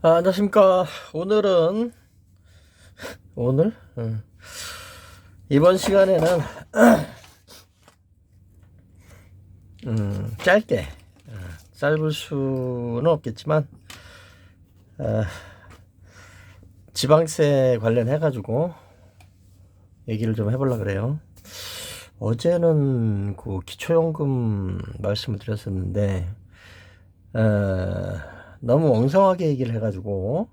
안녕하십니까. 오늘 이번 시간에는 짧게 짧을 수는 없겠지만 지방세 관련해 가지고 얘기를 좀 해보려 그래요. 어제는 그 기초연금 말씀을 드렸었는데 너무 엉성하게 얘기를 해가지고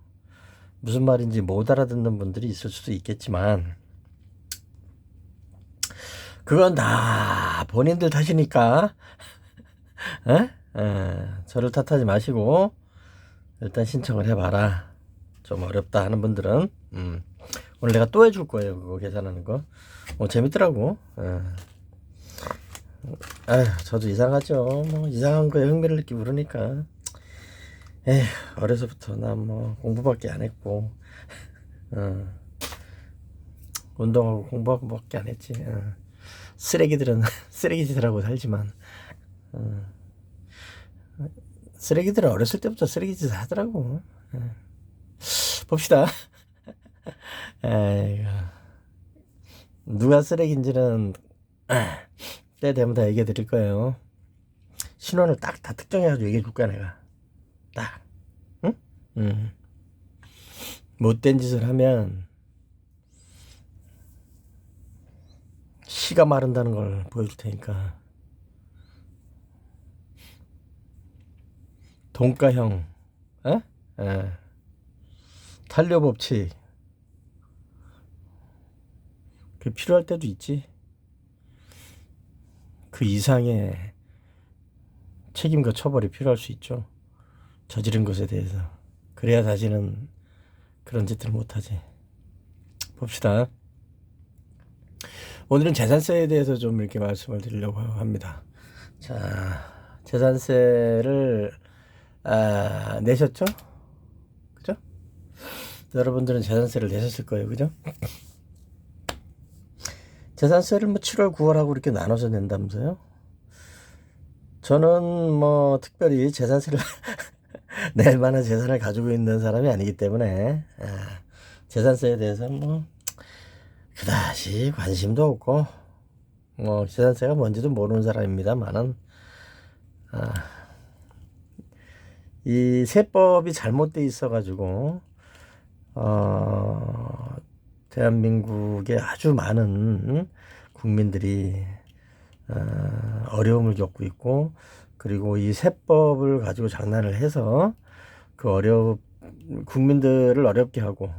무슨 말인지 못 알아듣는 분들이 있을 수도 있겠지만 그건 다 본인들 탓이니까 저를 탓하지 마시고 일단 신청을 해봐라. 좀 어렵다 하는 분들은 오늘 내가 또 해줄 거예요. 그거 계산하는 거 재밌더라고. 저도 이상하죠. 뭐 이상한 거에 흥미를 느끼고 그러니까 에휴, 어려서부터 난 뭐 공부밖에 안 했고 운동하고 공부하고밖에 안 했지. 쓰레기들은 쓰레기짓을 살지만 쓰레기들은 어렸을 때부터 쓰레기짓을 하더라고. 봅시다. 에이구, 누가 쓰레기인지는 때 되면 다 얘기해 드릴 거예요. 신원을 딱 다 특정해가지고 얘기해 줄 거야 내가. 딱. 응? 못된 짓을 하면 시가 마른다는 걸 보여줄 테니까. 동가형, 탄료 법칙, 그 필요할 때도 있지. 그 이상의 책임과 처벌이 필요할 수 있죠. 저지른 것에 대해서. 그래야 다시는 그런 짓들을 못하지. 봅시다. 오늘은 재산세에 대해서 좀 이렇게 말씀을 드리려고 합니다. 자, 재산세를 내셨죠? 그죠? 여러분들은 재산세를 내셨을 거예요. 그죠? 재산세를 뭐 7월, 9월하고 이렇게 나눠서 낸다면서요? 저는 뭐 특별히 재산세를 낼 만한 재산을 가지고 있는 사람이 아니기 때문에 재산세에 대해서는 뭐 그다지 관심도 없고 뭐 재산세가 뭔지도 모르는 사람입니다만은 이 세법이 잘못돼 있어가지고 대한민국의 아주 많은 국민들이 어려움을 겪고 있고, 그리고 이 세법을 가지고 장난을 해서 국민들을 어렵게 하고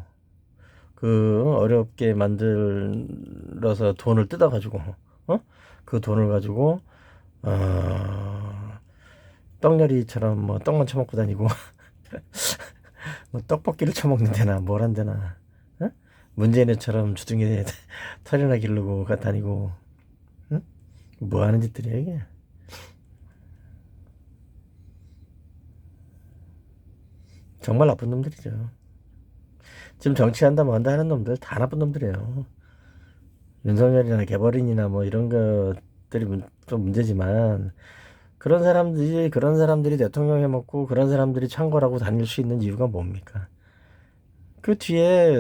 그 어렵게 만들어서 돈을 뜯어가지고 그 돈을 가지고 떡열이처럼 뭐 떡만 처먹고 다니고 뭐 떡볶이를 처먹는 데나 뭘 한 데나 문재인처럼 주둥이에 털이나 기르고 다니고 뭐 하는 짓들이야 이게. 정말 나쁜 놈들이죠. 지금 정치한다 뭐한다 하는 놈들 다 나쁜 놈들이에요. 윤석열이나 개벌인이나 뭐 이런 것들이 좀 문제지만 그런 사람들이 대통령 해먹고 그런 사람들이 창궐하고 다닐 수 있는 이유가 뭡니까? 그 뒤에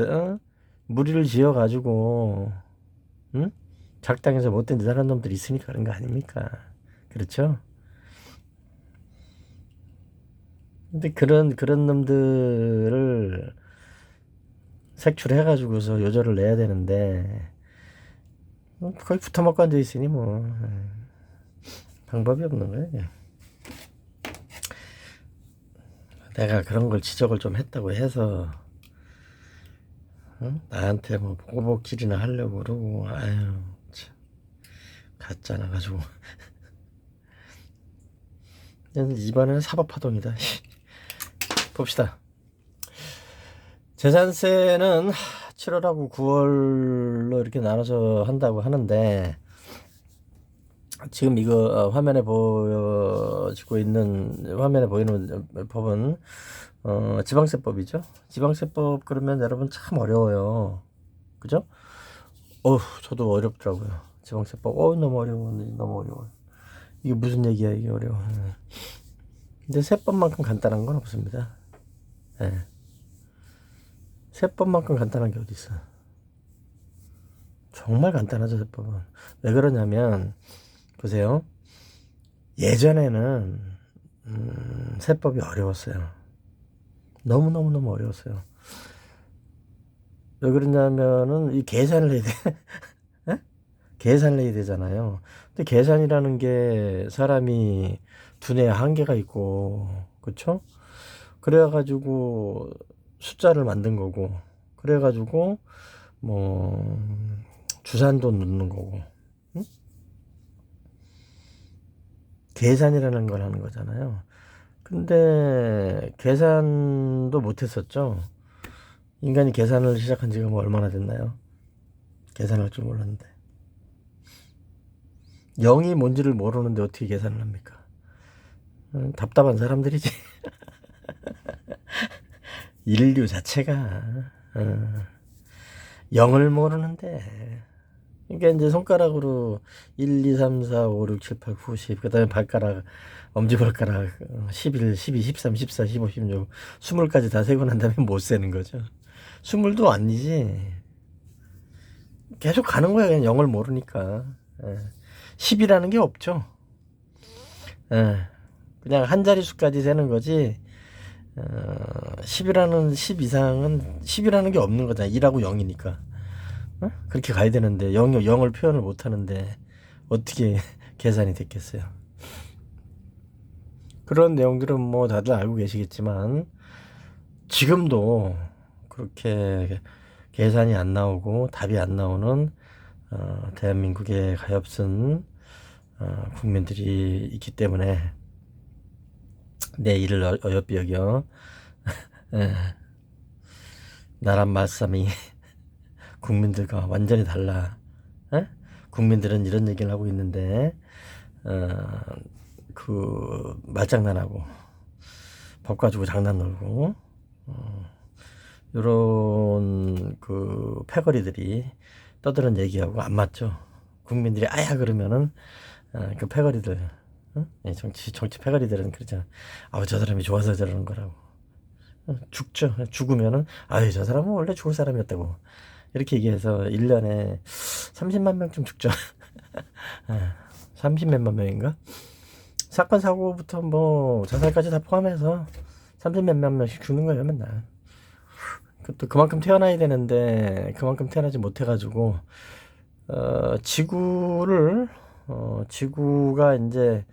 무리를 지어가지고 작당에서 못된 짓 하는 놈들이 있으니까 그런 거 아닙니까? 그렇죠? 근데 그런 놈들을 색출해가지고서 요절을 내야 되는데 거의 붙어먹고 앉아 있으니 뭐 방법이 없는 거예요. 내가 그런 걸 지적을 좀 했다고 해서 나한테 뭐 보복질이나 하려고 그러고 아유 참 가짜나 가지고 이번에는 사법파동이다. 봅시다. 재산세는 7월하고 9월로 이렇게 나눠서 한다고 하는데 지금 이거 화면에 보이는 법은 지방세법이죠. 지방세법 그러면 여러분 참 어려워요. 그죠? 저도 어렵더라고요. 지방세법 너무 어려워. 이게 무슨 얘기야 이게 어려워. 근데 세법만큼 간단한 건 없습니다. 세법만큼 간단한 게 어디 있어. 정말 간단하죠, 세법은. 왜 그러냐면 보세요. 예전에는 세법이 어려웠어요. 너무너무너무 어려웠어요. 왜 그러냐면은 이 계산을 해야 돼. 에? 계산을 해야 되잖아요. 근데 계산이라는 게 사람이 두뇌에 한계가 있고, 그쵸? 그래가지고 숫자를 만든 거고, 그래가지고 뭐 주산도 넣는 거고, 응? 계산이라는 걸 하는 거잖아요. 근데 계산도 못했었죠. 인간이 계산을 시작한 지가 뭐 얼마나 됐나요? 계산할 줄 몰랐는데. 0이 뭔지를 모르는데 어떻게 계산을 합니까? 답답한 사람들이지. 인류 자체가 0을 모르는데. 그러니까 이제 손가락으로 1, 2, 3, 4, 5, 6, 7, 8, 9, 10, 그 다음에 발가락, 엄지발가락 11, 12, 13, 14, 15, 16, 20까지 다 세고 난 다음에 못 세는 거죠. 20도 아니지. 계속 가는 거야. 그냥 0을 모르니까. 10이라는 게 없죠. 그냥 한 자릿수까지 세는 거지. 10이라는 10 이상은 10이라는 게 없는 거잖아. 2하고 0이니까. 그렇게 가야 되는데 0을 표현을 못 하는데 어떻게 계산이 됐겠어요. 그런 내용들은 뭐 다들 알고 계시겠지만 지금도 그렇게 계산이 안 나오고 답이 안 나오는 대한민국의 가엾은 국민들이 있기 때문에 내 일을 어여삐 여겨 나란 말씀이 국민들과 완전히 달라. 국민들은 이런 얘기를 하고 있는데 그 말장난하고 법 가지고 장난 놀고 요런 그 패거리들이 떠드는 얘기하고 안 맞죠. 국민들이 아야 그러면은 그 패거리들 정치 패거리들은 그러잖아. 아우 저 사람이 좋아서 저러는 거라고. 죽죠. 죽으면은 아유 저 사람은 원래 죽을 사람이었다고 이렇게 얘기해서 1년에 30만 명쯤 죽죠. 30몇만 명인가? 사건 사고부터 뭐 자살까지 다 포함해서 30몇만 명씩 죽는 거예요 맨날. 또 그만큼 태어나야 되는데 그만큼 태어나지 못해가지고 지구가 이제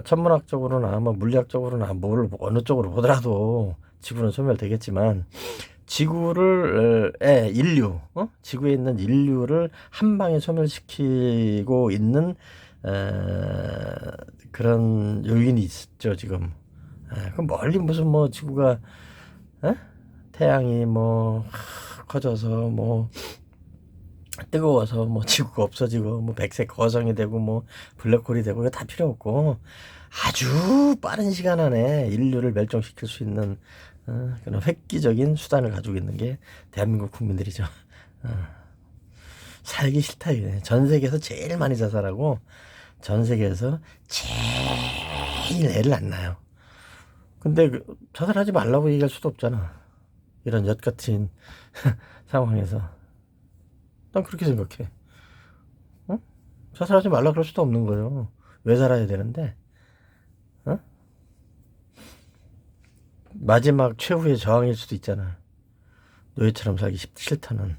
천문학적으로나 뭐 물리학적으로나 뭘 어느 쪽으로 보더라도 지구는 소멸되겠지만 인류, 지구에 있는 인류를 한 방에 소멸시키고 있는 그런 요인이 있죠 지금. 그럼 멀리 무슨 뭐 지구가 태양이 뭐 커져서 뭐 뜨거워서 뭐 지구가 없어지고 뭐 백색 거성이 되고 뭐 블랙홀이 되고 이거 다 필요 없고 아주 빠른 시간 안에 인류를 멸종시킬 수 있는 그런 획기적인 수단을 가지고 있는 게 대한민국 국민들이죠. 살기 싫다 이게. 전 세계에서 제일 많이 자살하고 전 세계에서 제일 애를 안 낳아요. 근데 자살하지 말라고 얘기할 수도 없잖아. 이런 엿 같은 상황에서. 난 그렇게 생각해. 자살하지 말라 그럴 수도 없는 거예요. 왜 살아야 되는데? 마지막 최후의 저항일 수도 있잖아. 노예처럼 살기 싫다는.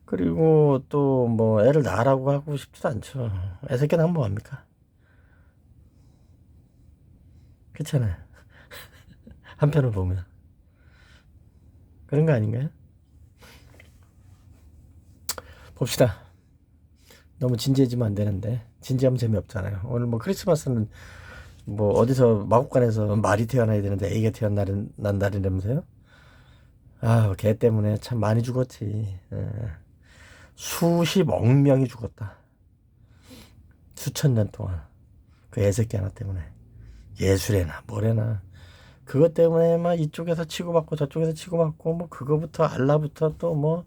그리고 또 뭐 애를 낳으라고 하고 싶지도 않죠. 애 새끼 낳으면 뭐합니까? 그렇잖아요. 한편으로 보면. 그런 거 아닌가요? 봅시다. 너무 진지해지면 안 되는데. 진지하면 재미없잖아요. 오늘 뭐 크리스마스는 뭐 어디서 마국간에서 말이 태어나야 되는데 애기가 태어난 날이라면서요? 아, 걔 때문에 참 많이 죽었지. 수십억 명이 죽었다. 수천 년 동안. 그 애새끼 하나 때문에. 예술에나 뭐래나. 그것 때문에 막 이쪽에서 치고받고 저쪽에서 치고받고 뭐 그거부터 알라부터 또 뭐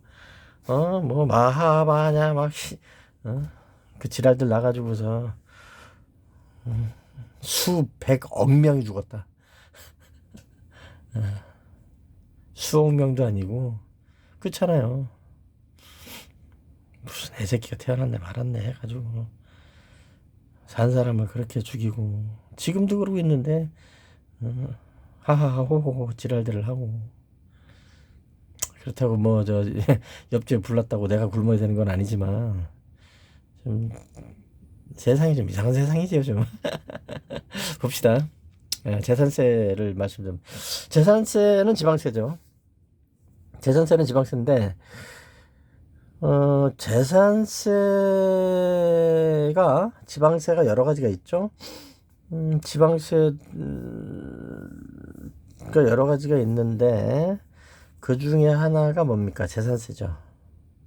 마하바냐 막 그 지랄들 나가지고서 수백억 명이 죽었다. 수억 명도 아니고 그렇잖아요. 무슨 애새끼가 태어났네 말았네 해가지고 산 사람을 그렇게 죽이고 지금도 그러고 있는데 하하하 호호호 지랄들을 하고 그렇다고 뭐 저 옆집에 불났다고 내가 굶어야 되는 건 아니지만 좀 세상이 좀 이상한 세상이지요 좀. 봅시다. 재산세를 말씀 좀. 재산세는 지방세죠. 재산세는 지방세인데 재산세가 지방세가 여러 가지가 있죠. 지방세가 여러 가지가 있는데 그 중에 하나가 뭡니까? 재산세죠.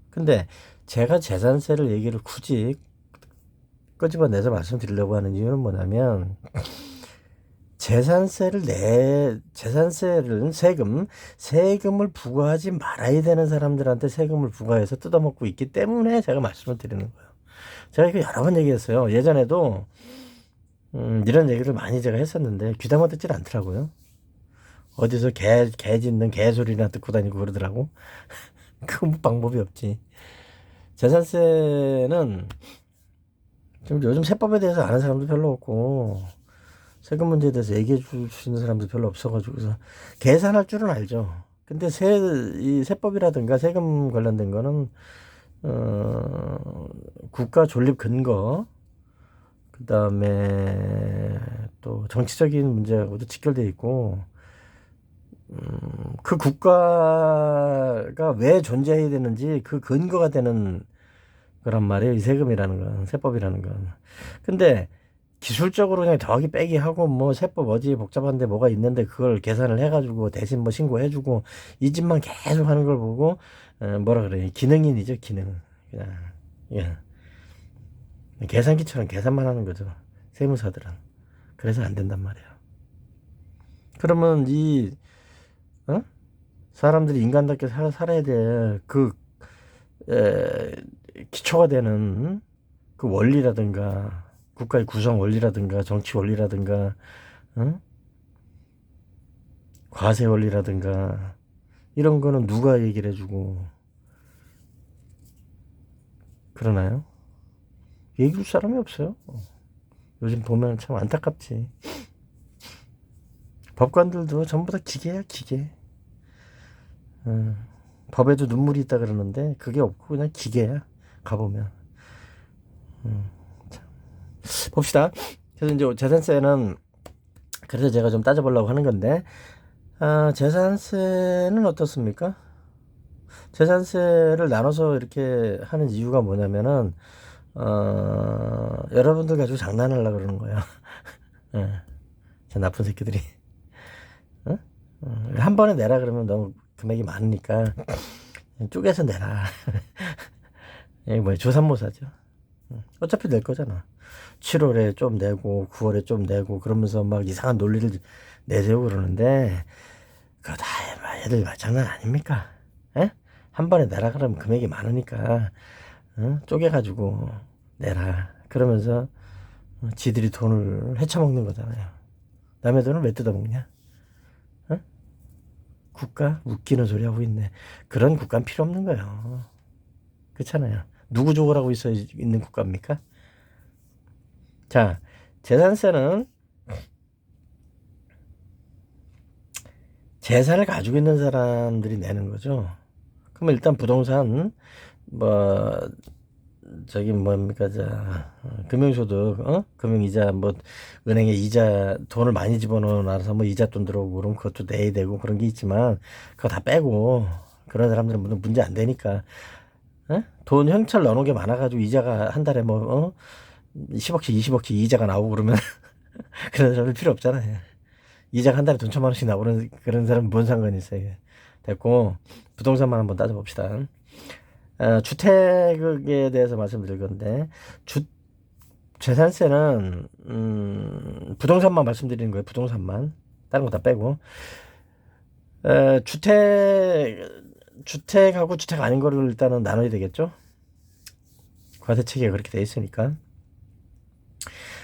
근데 제가 재산세를 얘기를 굳이 끄집어내서 말씀드리려고 하는 이유는 뭐냐면 재산세를 세금을 부과하지 말아야 되는 사람들한테 세금을 부과해서 뜯어먹고 있기 때문에 제가 말씀을 드리는 거예요. 제가 이거 여러 번 얘기했어요. 예전에도 이런 얘기를 많이 제가 했었는데 귀담아 듣질 않더라고요. 어디서 개 짖는 개소리나 듣고 다니고 그러더라고. 그건 뭐 방법이 없지. 재산세는 좀 요즘 세법에 대해서 아는 사람도 별로 없고 세금 문제에 대해서 얘기해 주시는 사람도 별로 없어가지고 그래서 계산할 줄은 알죠. 근데 이 세법이라든가 세금 관련된 거는 국가 존립 근거 그 다음에 또 정치적인 문제하고도 직결돼 있고 그 국가가 왜 존재해야 되는지 그 근거가 되는 거란 말이에요. 이 세금이라는 건, 세법이라는 건. 근데 기술적으로 그냥 더하기 빼기 하고 뭐 세법 어디 복잡한데 뭐가 있는데 그걸 계산을 해가지고 대신 뭐 신고해주고 이 짓만 계속 하는 걸 보고 뭐라 그래 기능인이죠 기능. 그냥 예. 계산기처럼 계산만 하는 거죠. 세무사들은. 그래서 안 된단 말이에요. 그러면 어? 사람들이 인간답게 살아야 될 기초가 되는 그 원리라든가 국가의 구성 원리라든가 정치 원리라든가 과세 원리라든가 이런 거는 누가 얘기를 해주고 그러나요? 얘기할 사람이 없어요. 요즘 보면 참 안타깝지. 법관들도 전부 다 기계야 기계. 법에도 눈물이 있다 그러는데 그게 없고 그냥 기계야. 가보면. 봅시다. 그래서 이제 재산세는 그래서 제가 좀 따져보려고 하는 건데 재산세는 어떻습니까? 재산세를 나눠서 이렇게 하는 이유가 뭐냐면은 여러분들 가지고 장난하려고 그러는 거예요. 저 나쁜 새끼들이. 한 번에 내라 그러면 너무 금액이 많으니까 쪼개서 내라. 이게 뭐야 조삼모사죠. 어차피 낼 거잖아. 7월에 좀 내고 9월에 좀 내고 그러면서 막 이상한 논리를 내세우고 그러는데 그거 다 애들 말장난 아닙니까? 에? 한 번에 내라 그러면 금액이 많으니까 쪼개가지고 내라 그러면서 지들이 돈을 헤쳐먹는 거잖아요. 남의 돈을 왜 뜯어먹냐? 국가 웃기는 소리 하고 있네. 그런 국가는 필요 없는 거예요. 그렇잖아요. 누구 좋으라고 있는 국가입니까? 자, 재산세는 재산을 가지고 있는 사람들이 내는 거죠. 그러면 일단 부동산 뭐 저기 뭡니까 금융소득 금융이자 뭐 은행에 이자 돈을 많이 집어넣어놔서 뭐 이자돈 들어오고 그럼 그것도 내야 되고 그런 게 있지만 그거 다 빼고 그런 사람들은 문제 안 되니까 돈 현찰 넣어놓은 게 많아가지고 이자가 한 달에 뭐 10억씩 20억씩 이자가 나오고 그러면 그런 사람들 필요 없잖아요. 이자가 한 달에 돈 1,000만 원씩 나오는 그런 사람은 뭔 상관이 있어요. 됐고 부동산만 한번 따져봅시다. 주택에 대해서 말씀드릴 건데 재산세는 부동산만 말씀드리는 거예요. 부동산만 다른 거 다 빼고 주택하고 주택 아닌 거를 일단은 나눠야 되겠죠. 과세 체계가 그렇게 돼 있으니까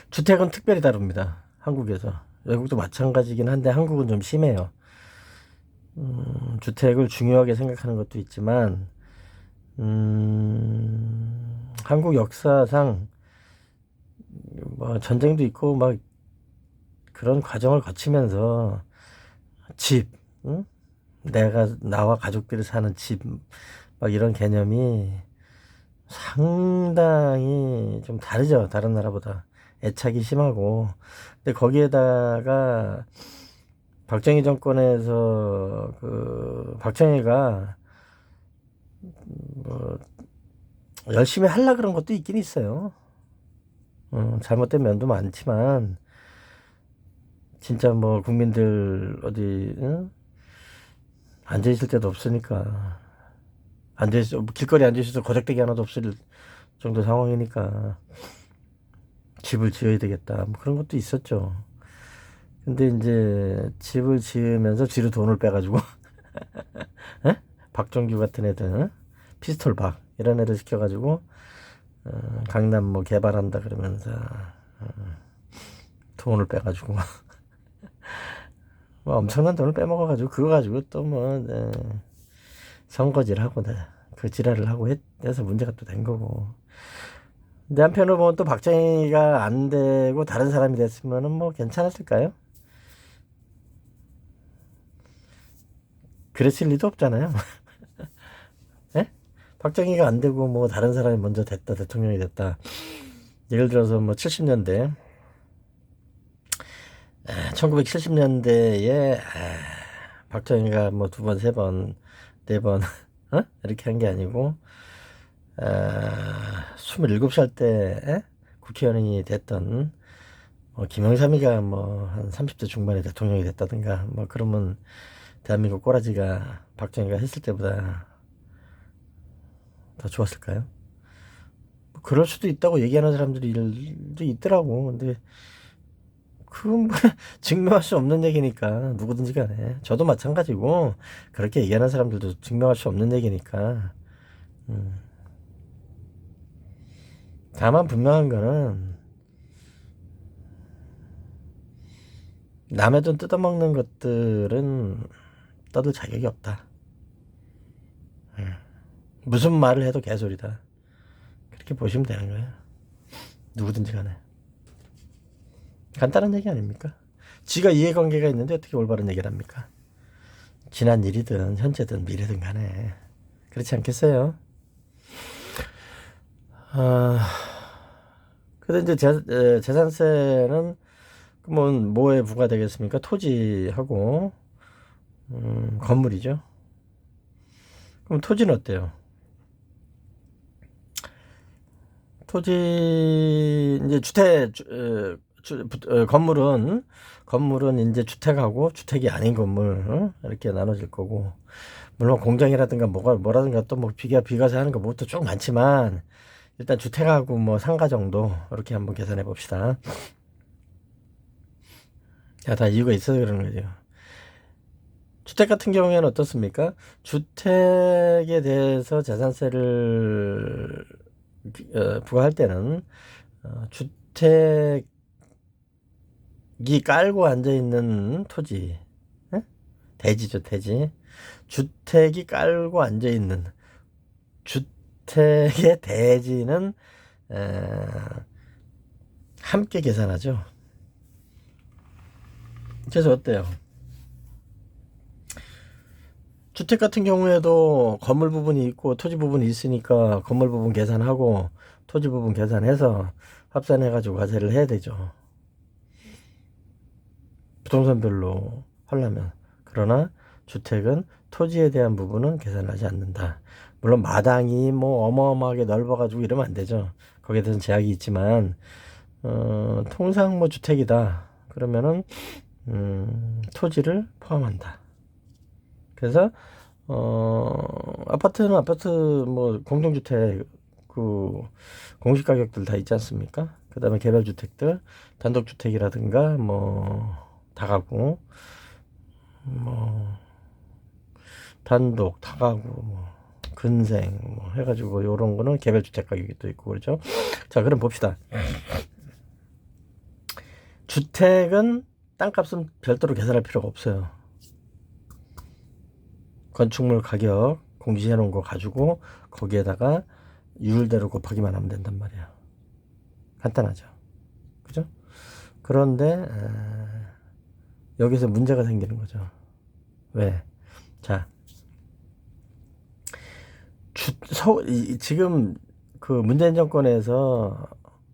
주택은 특별히 다릅니다. 한국에서 외국도 마찬가지긴 한데 한국은 좀 심해요. 주택을 중요하게 생각하는 것도 있지만 한국 역사상 뭐 전쟁도 있고 막 그런 과정을 거치면서 집, 응? 나와 가족들이 사는 집, 막 이런 개념이 상당히 좀 다르죠. 다른 나라보다. 애착이 심하고. 근데 거기에다가 박정희 정권에서 그 박정희가 뭐 열심히 하려 그런 것도 있긴 있어요. 잘못된 면도 많지만 진짜 뭐 국민들 어디 앉아 있을 데도 없으니까 길거리 앉아 있어서 거적대기 하나도 없을 정도 상황이니까 집을 지어야 되겠다 뭐 그런 것도 있었죠. 근데 이제 집을 지으면서 뒤로 돈을 빼가지고 에? 박정규 같은 애들 피스톨 박 이런 애들 시켜가지고 강남 뭐 개발한다 그러면서 돈을 빼가지고 뭐 엄청난 돈을 빼먹어가지고 그거 가지고 또 뭐 선거질하고 그 지랄을 하고 해서 문제가 또 된 거고. 근데 한편으로 보면 또 박정희가 안 되고 다른 사람이 됐으면은 뭐 괜찮았을까요? 그랬을 리도 없잖아요. 예? 박정희가 안 되고 뭐 다른 사람이 먼저 됐다 대통령이 됐다. 예를 들어서 뭐 70년대 1970년대에 박정희가 뭐 두 번, 세 번, 네 번 이렇게 한 게 아니고 27살 때 국회의원이 됐던 김영삼이가 뭐 한 30대 중반에 대통령이 됐다든가 뭐 그러면 대한민국 꼬라지가 박정희가 했을 때보다 더 좋았을까요? 뭐 그럴 수도 있다고 얘기하는 사람들이 있더라고. 근데 그건 뭐 증명할 수 없는 얘기니까 누구든지 간에 저도 마찬가지고 그렇게 얘기하는 사람들도 증명할 수 없는 얘기니까 다만 분명한 거는 남의 돈 뜯어먹는 것들은 떠들 자격이 없다. 무슨 말을 해도 개소리다. 그렇게 보시면 되는 거예요. 누구든지 간에. 간단한 얘기 아닙니까? 지가 이해관계가 있는데 어떻게 올바른 얘기를 합니까? 지난 일이든 현재든 미래든 간에 그렇지 않겠어요? 근데 이제 재산세는 뭐에 부과되겠습니까? 토지하고 건물이죠. 그럼 토지는 어때요? 토지 이제 건물은 이제 주택하고 주택이 아닌 건물 이렇게 나눠질 거고 물론 공장이라든가 뭐라든가 또 뭐 비과세 하는 거 뭐또 쭉 많지만 일단 주택하고 뭐 상가 정도 이렇게 한번 계산해 봅시다. 다 이유가 있어서 그러는 거죠. 주택 같은 경우에는 어떻습니까? 주택에 대해서 재산세를 부과할 때는 주택이 깔고 앉아 있는 토지, 대지죠, 대지. 주택이 깔고 앉아 있는 주택의 대지는 함께 계산하죠. 그래서 어때요? 주택 같은 경우에도 건물 부분이 있고 토지 부분이 있으니까 건물 부분 계산하고 토지 부분 계산해서 합산해가지고 과세를 해야 되죠. 부동산별로 하려면. 그러나 주택은 토지에 대한 부분은 계산하지 않는다. 물론 마당이 뭐 어마어마하게 넓어가지고 이러면 안 되죠. 거기에 대해서는 제약이 있지만 통상 뭐 주택이다. 그러면은 토지를 포함한다. 그래서 아파트는 아파트 뭐 공동주택 그 공시 가격들 다 있지 않습니까? 그다음에 개별주택들 단독주택이라든가 뭐 다가구 뭐 단독 다가구 뭐 근생 뭐 해가지고 요런 거는 개별주택 가격이 또 있고 그렇죠. 자 그럼 봅시다. 주택은 땅값은 별도로 계산할 필요가 없어요. 건축물 가격 공시해 놓은 거 가지고 거기에다가 유율대로 곱하기만 하면 된단 말이야. 간단하죠. 그죠? 그런데 여기서 문제가 생기는 거죠. 왜? 자, 지금 그 문재인 정권에서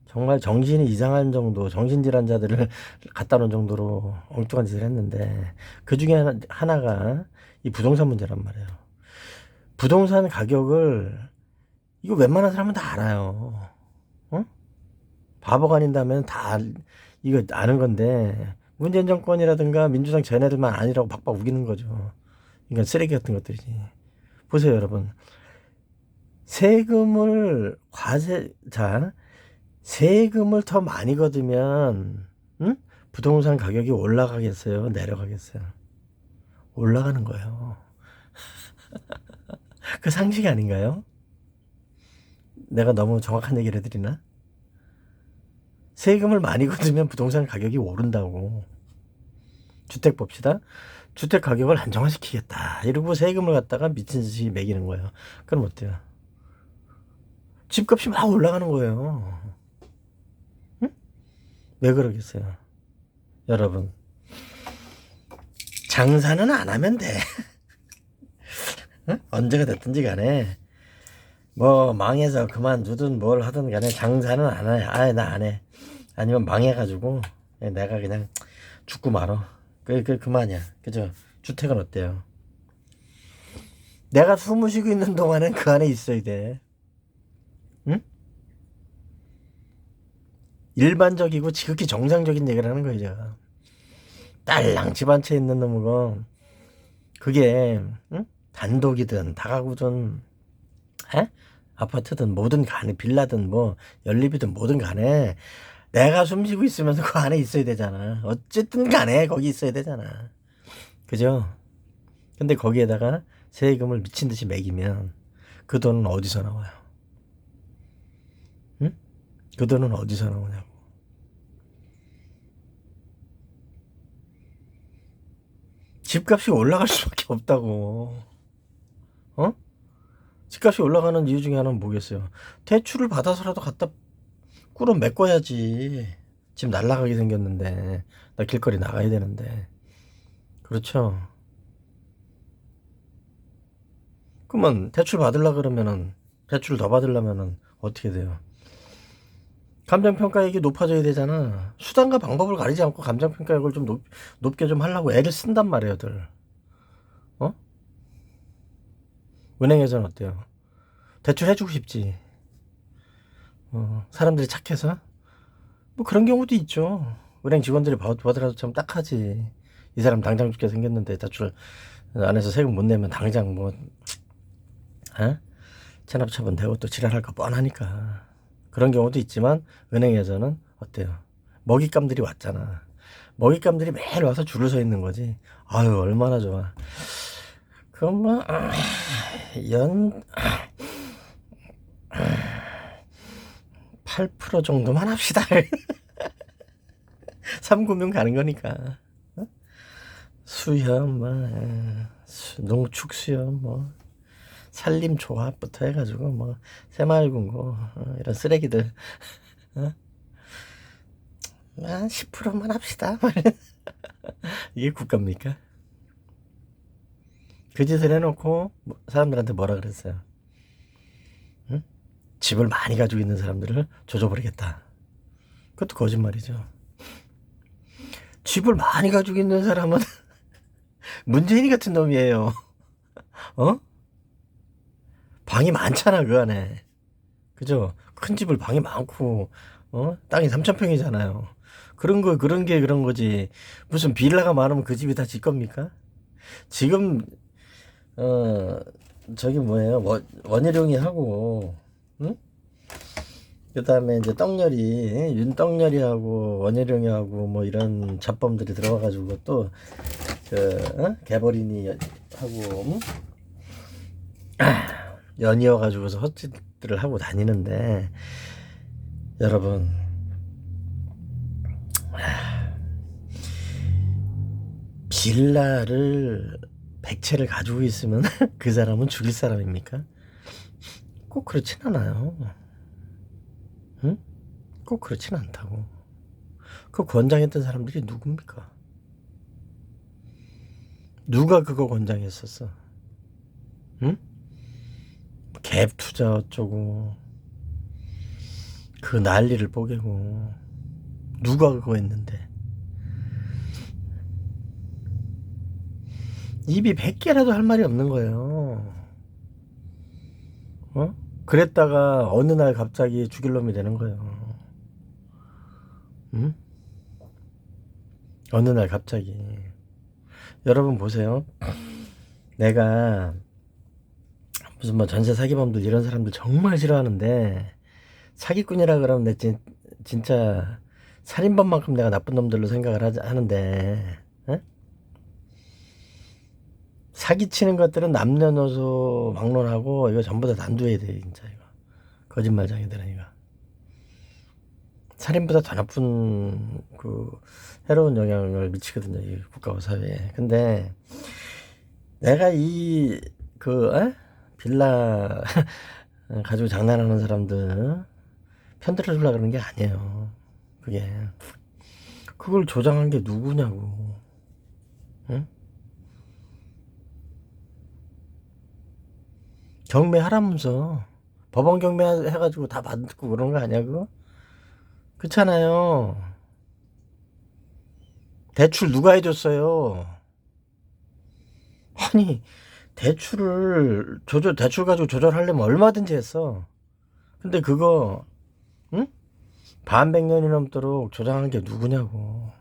정말 정신이 이상한 정도, 정신질환자들을 갖다 놓은 정도로 엉뚱한 짓을 했는데, 그 중에 하나가 이 부동산 문제란 말이에요. 부동산 가격을, 이거 웬만한 사람은 다 알아요. 어? 바보가 아닌다면 다 이거 아는 건데, 문재인 정권이라든가 민주당 쟤네들만 아니라고 박박 우기는 거죠. 그러니까 쓰레기 같은 것들이지. 보세요, 여러분. 세금을 세금을 더 많이 걷으면 부동산 가격이 올라가겠어요? 내려가겠어요? 올라가는 거예요. 그 상식 아닌가요? 내가 너무 정확한 얘기를 해드리나? 세금을 많이 걷으면 부동산 가격이 오른다고. 주택 봅시다. 주택 가격을 안정화시키겠다 이러고 세금을 갖다가 미친 듯이 매기는 거예요. 그럼 어때요? 집값이 막 올라가는 거예요. 응? 왜 그러겠어요? 여러분, 장사는 안 하면 돼. 응? 언제가 됐든지 간에 뭐 망해서 그만두든 뭘 하든 간에 장사는 안 해. 아예 나 안 해. 아니면 망해가지고 내가 그냥 죽고 말어. 그만이야. 그죠? 주택은 어때요? 내가 숨을 쉬고 있는 동안은 그 안에 있어야 돼. 응? 일반적이고 지극히 정상적인 얘기를 하는 거예요, 제가. 딸랑 집 한 채 있는 놈은 그게 단독이든 다가구든 아파트든 뭐든 간에 빌라든 뭐 연립이든 뭐든 간에 내가 숨쉬고 있으면서 그 안에 있어야 되잖아. 어쨌든 간에 거기 있어야 되잖아. 그죠? 근데 거기에다가 세금을 미친 듯이 매기면 그 돈은 어디서 나와요? 응? 그 돈은 어디서 나오냐고. 집값이 올라갈 수밖에 없다고. 어? 집값이 올라가는 이유 중에 하나는 뭐겠어요? 대출을 받아서라도 갖다 꿇어 메꿔야지. 집 날라가게 생겼는데 나 길거리 나가야 되는데. 그렇죠? 그러면 대출 받으려 그러면은 대출을 더 받으려면은 어떻게 돼요? 감정평가액이 높아져야 되잖아. 수단과 방법을 가리지 않고 감정평가액을 좀 높게 좀 하려고 애를 쓴단 말이에요들. 어? 은행에서는 어때요? 대출 해주고 싶지. 사람들이 착해서? 뭐 그런 경우도 있죠. 은행 직원들이 받으라도 참 딱하지. 이 사람 당장 죽게 생겼는데 대출 안에서 세금 못 내면 당장 뭐 체납처분 되고 또 지랄할 거 뻔하니까. 그런 경우도 있지만 은행에서는 어때요? 먹잇감들이 왔잖아. 먹잇감들이 매일 와서 줄을 서 있는 거지. 아유 얼마나 좋아. 그럼 뭐 연 8% 정도만 합시다. 3금융 가는 거니까. 수협, 뭐, 농축 수협, 뭐, 산림조합부터 해가지고, 뭐, 새마을금고, 이런 쓰레기들, 10%만 합시다. 이게 국가입니까? 그 짓을 해놓고, 사람들한테 뭐라 그랬어요? 응? 집을 많이 가지고 있는 사람들을 조져버리겠다. 그것도 거짓말이죠. 집을 많이 가지고 있는 사람은 문재인이 같은 놈이에요. 어? 방이 많잖아 그 안에. 그죠? 큰 집을 방이 많고 땅이 3,000평이잖아요. 그런 게 그런 거지. 무슨 빌라가 많으면 그 집이 다 지 겁니까? 지금 저기 뭐예요? 원희룡이 하고 응? 그다음에 이제 떡열이 윤떡열이하고 원희룡이하고 뭐 이런 잡범들이 들어와가지고 또 개벌인이 하고 연이어가지고서 헛짓들을 하고 다니는데 여러분 빌라를 백채를 가지고 있으면 그 사람은 죽일 사람입니까? 꼭 그렇진 않아요. 응? 꼭 그렇진 않다고. 그 권장했던 사람들이 누굽니까? 누가 그거 권장했었어? 응? 갭 투자 어쩌고 그 난리를 뽀개고 누가 그거 했는데 입이 100개라도 할 말이 없는 거예요. 어? 그랬다가 어느 날 갑자기 죽일 놈이 되는 거예요. 응? 어느 날 갑자기. 여러분 보세요. 내가 무슨 뭐 전세 사기범들 이런 사람들 정말 싫어하는데 사기꾼이라 그러면 내 진짜 살인범만큼 내가 나쁜 놈들로 생각을 하는데 에? 사기치는 것들은 남녀노소 막론하고 이거 전부 다 단두해야 돼 진짜 이거 거짓말쟁이들은 이거 살인보다 더 나쁜 그 해로운 영향을 미치거든요 이 국가와 사회에. 근데 내가 이 빌라 가지고 장난하는 사람들 편들어 주려고 그러는 게 아니에요. 그걸 조장한 게 누구냐고. 응? 경매하라면서 법원 경매해가지고 다 받고 그런 거 아니야 그거? 그렇잖아요. 대출 누가 해줬어요? 아니 대출 가지고 조절하려면 얼마든지 했어. 근데 그거 응? 반백년이 넘도록 조장한 게 누구냐고.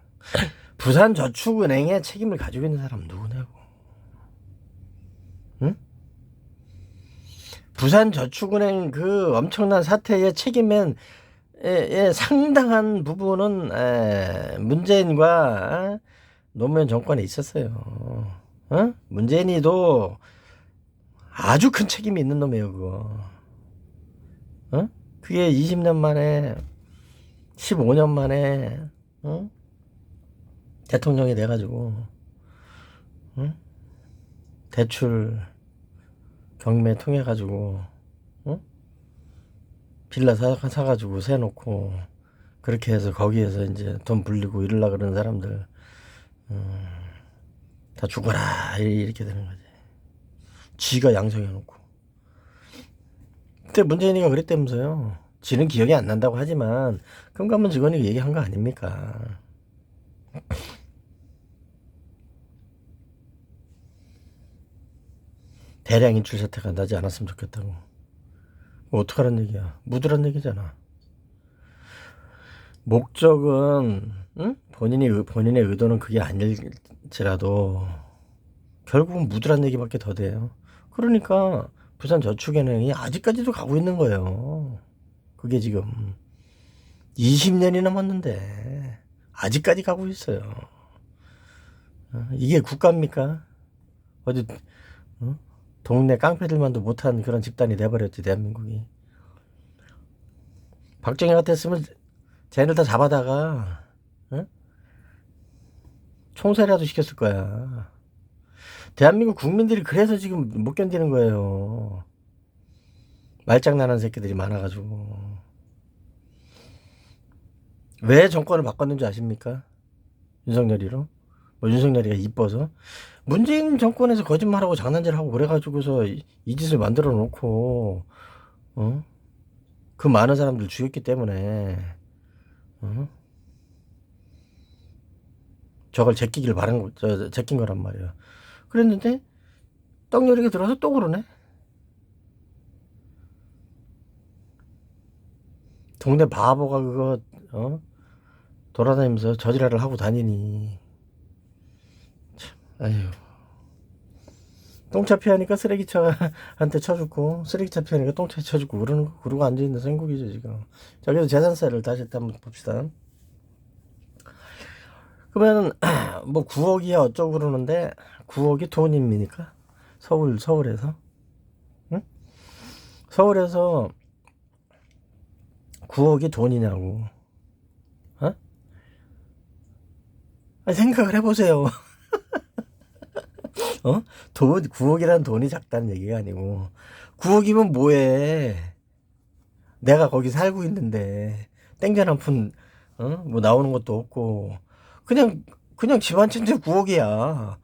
부산저축은행의 책임을 가지고 있는 사람은 누구냐고. 응? 부산저축은행 그 엄청난 사태의 책임은 상당한 부분은 문재인과 노무현 정권에 있었어요. 어? 문재인이도 아주 큰 책임이 있는 놈이에요, 그거. 어? 그게 20년 만에, 15년 만에, 어? 대통령이 돼가지고, 어? 대출 경매 통해가지고, 어? 빌라 사가지고 세놓고, 그렇게 해서 거기에서 이제 돈 불리고 이러려 그러는 사람들, 다 죽어라, 이렇게 되는 거지. 지가 양성해놓고. 그때 문재인이가 그랬다면서요. 지는 기억이 안 난다고 하지만 금감원 직원이 얘기한 거 아닙니까? 대량 인출 사태가 나지 않았으면 좋겠다고. 어떡하란 얘기야. 묻으란 얘기잖아. 목적은 응? 본인의 의도는 그게 아닐지라도 결국은 묻으란 얘기밖에 더 돼요. 그러니까 부산저축은행이 아직까지도 가고 있는 거예요. 그게 지금 20년이 넘었는데 아직까지 가고 있어요. 이게 국가입니까? 어디 동네 깡패들만도 못한 그런 집단이 돼버렸지 대한민국이. 박정희 같았으면 쟤네들 다 잡아다가 총살이라도 시켰을 거야. 대한민국 국민들이 그래서 지금 못 견디는 거예요. 말장난하는 새끼들이 많아가지고. 왜 정권을 바꿨는지 아십니까? 윤석열이로? 뭐 윤석열이가 이뻐서? 문재인 정권에서 거짓말하고 장난질하고 그래가지고서 이 짓을 만들어 놓고 그 많은 사람들 죽였기 때문에 저걸 제낀 거란 말이야. 그랬는데 떡여리가 들어서 또 그러네. 동네 바보가 그거 돌아다니면서 저지랄을 하고 다니니 참, 아휴. 똥차 피하니까 쓰레기차한테 쳐죽고 쓰레기차 피하니까 똥차 쳐죽고 그러고 앉아있는 생국이죠 지금. 자, 그래서 재산세를 다시 한번 봅시다. 그러면 뭐 9억이야 어쩌고 그러는데 9억이 돈입니까? 서울에서 응? 서울에서 9억이 돈이냐고. 어? 아니, 생각을 해보세요. 돈 9억이라는 돈이 작다는 얘기가 아니고 9억이면 뭐해? 내가 거기 살고 있는데 땡전 한 푼 뭐 나오는 것도 없고 그냥 집 한 채인데 9억이야.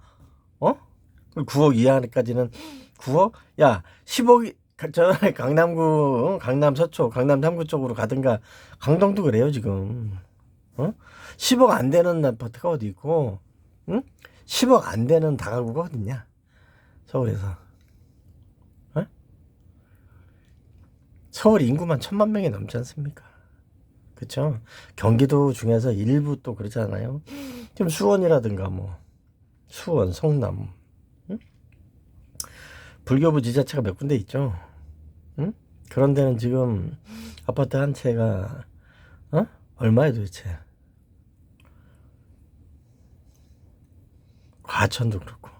9억 이하까지는 9억? 야, 10억이 저 강남구, 강남 서초, 강남 3구 쪽으로 가든가 강동도 그래요 지금. 10억 안 되는 아파트가 어디 있고, 10억 안 되는 다가구가 어딨냐? 서울에서. 서울 인구만 1,000만 명이 넘지 않습니까? 그쵸? 경기도 중에서 일부 또 그렇잖아요. 지금 수원이라든가 뭐 수원, 성남, 불교부 지자체가 몇 군데 있죠. 그런 데는 지금 아파트 한 채가 얼마에 도대체? 과천도 그렇고,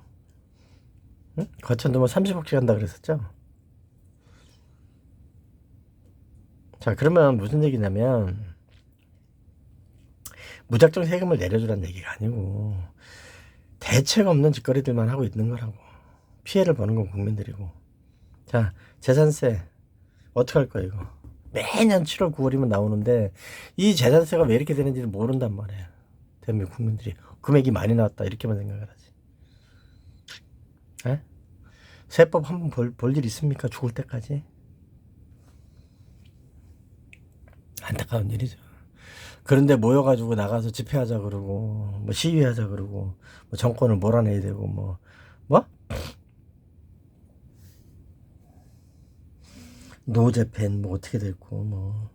과천도 뭐 30억씩 한다 그랬었죠. 자, 그러면 무슨 얘기냐면 무작정 세금을 내려주라는 얘기가 아니고 대책 없는 짓거리들만 하고 있는 거라고. 피해를 보는 건 국민들이고. 자, 재산세 어떻게 할 거야 이거? 매년 7월 9월이면 나오는데 이 재산세가 왜 이렇게 되는지를 모른단 말이야. 대한민국 국민들이 금액이 많이 나왔다 이렇게만 생각을 하지. 에? 세법 한번 볼 일 있습니까? 죽을 때까지? 안타까운 일이죠. 그런데 모여가지고 나가서 집회하자 그러고 뭐 시위하자 그러고 뭐 정권을 몰아내야 되고 뭐 노재팬 뭐 어떻게 됐고 뭐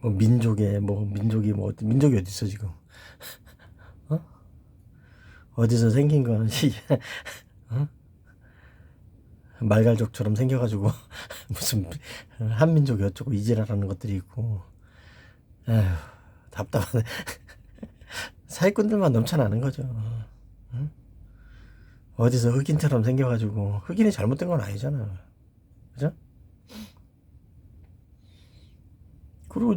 민족이 민족이 어디 있어 지금? 어디서 생긴 거는 말갈족처럼 생겨가지고 무슨 한민족이 어쩌고 이지라라는 것들이 있고, 에휴 답답하네. 사기꾼들만 넘쳐나는 거죠. 어디서 흑인처럼 생겨가지고 흑인이 잘못된 건 아니잖아, 그죠? 그리고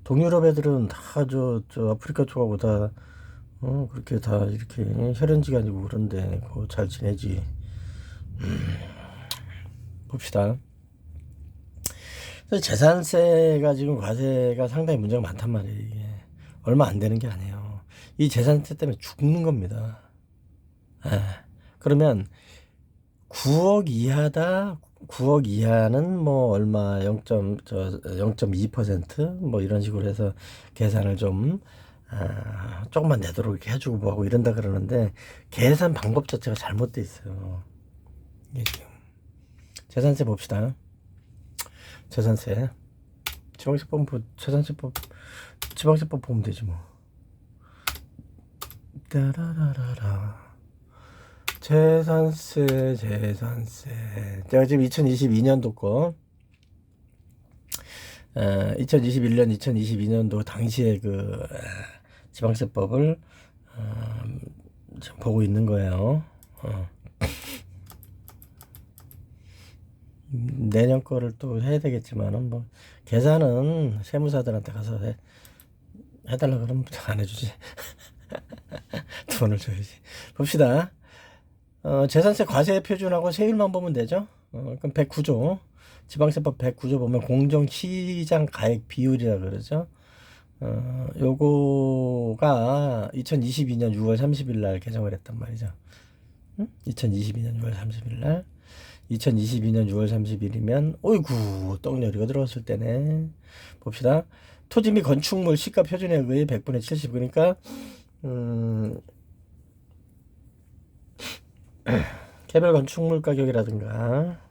동유럽 애들은 다 저 아프리카 쪽하고 다 그렇게 다 이렇게 혈연지간이고 그런데 그거 잘 지내지. 봅시다. 재산세가 지금 과세가 상당히 문제가 많단 말이에요. 이게 얼마 안 되는 게 아니에요. 이 재산세 때문에 죽는 겁니다. 그러면 9억 이하다. 9억 이하는 뭐 얼마 0.2%뭐 이런 식으로 해서 계산을 좀 조금만 내도록 이렇게 해주고 뭐하고 이런다 그러는데 계산 방법 자체가 잘못돼 있어요. 이게 지금 재산세 봅시다. 재산세 지방세법 보면 되지 뭐. 따라라라라. 재산세 제가 지금 2022년도 거 2021년 2022년도 당시에 그 지방세법을 지금 보고 있는 거예요. 내년 거를 또 해야 되겠지만은 뭐 계산은 세무사들한테 가서 해달라 그러면 안 해주지. 돈을 줘야지. 봅시다. 재산세 과세 표준하고 세율만 보면 되죠. 그럼 109조 지방세법 109조 보면 공정시장 가액 비율이라 그러죠. 요거가 2022년 6월 30일 날 개정을 했단 말이죠. 2022년 6월 30일 날 2022년 6월 30일이면 어이구 떡열이가 들어왔을 때네. 봅시다. 토지 및 건축물 시가 표준액의 100분의 70 그러니까 개별 건축물 가격이라든가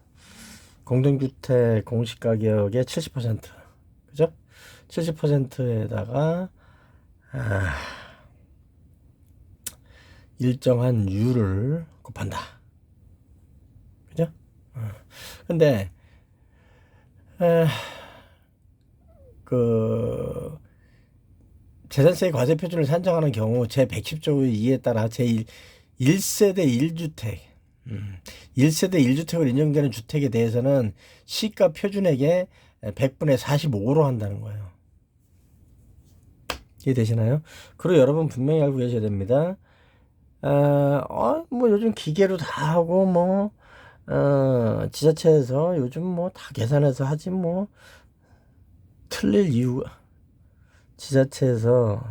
공동주택 공시가격의 70% 그죠? 70%에다가 일정한 율을 곱한다. 그죠? 근데 그 재산세 과세 표준을 산정하는 경우 제 110조의 2에 따라 제 1세대 1주택 1세대 1주택으로 인정되는 주택에 대해서는 시가 표준액의 100분의 45로 한다는 거예요. 이해되시나요? 그리고 여러분 분명히 알고 계셔야 됩니다. 뭐 요즘 기계로 다 하고 지자체에서 요즘 뭐 다 계산해서 하지 뭐 틀릴 이유가 지자체에서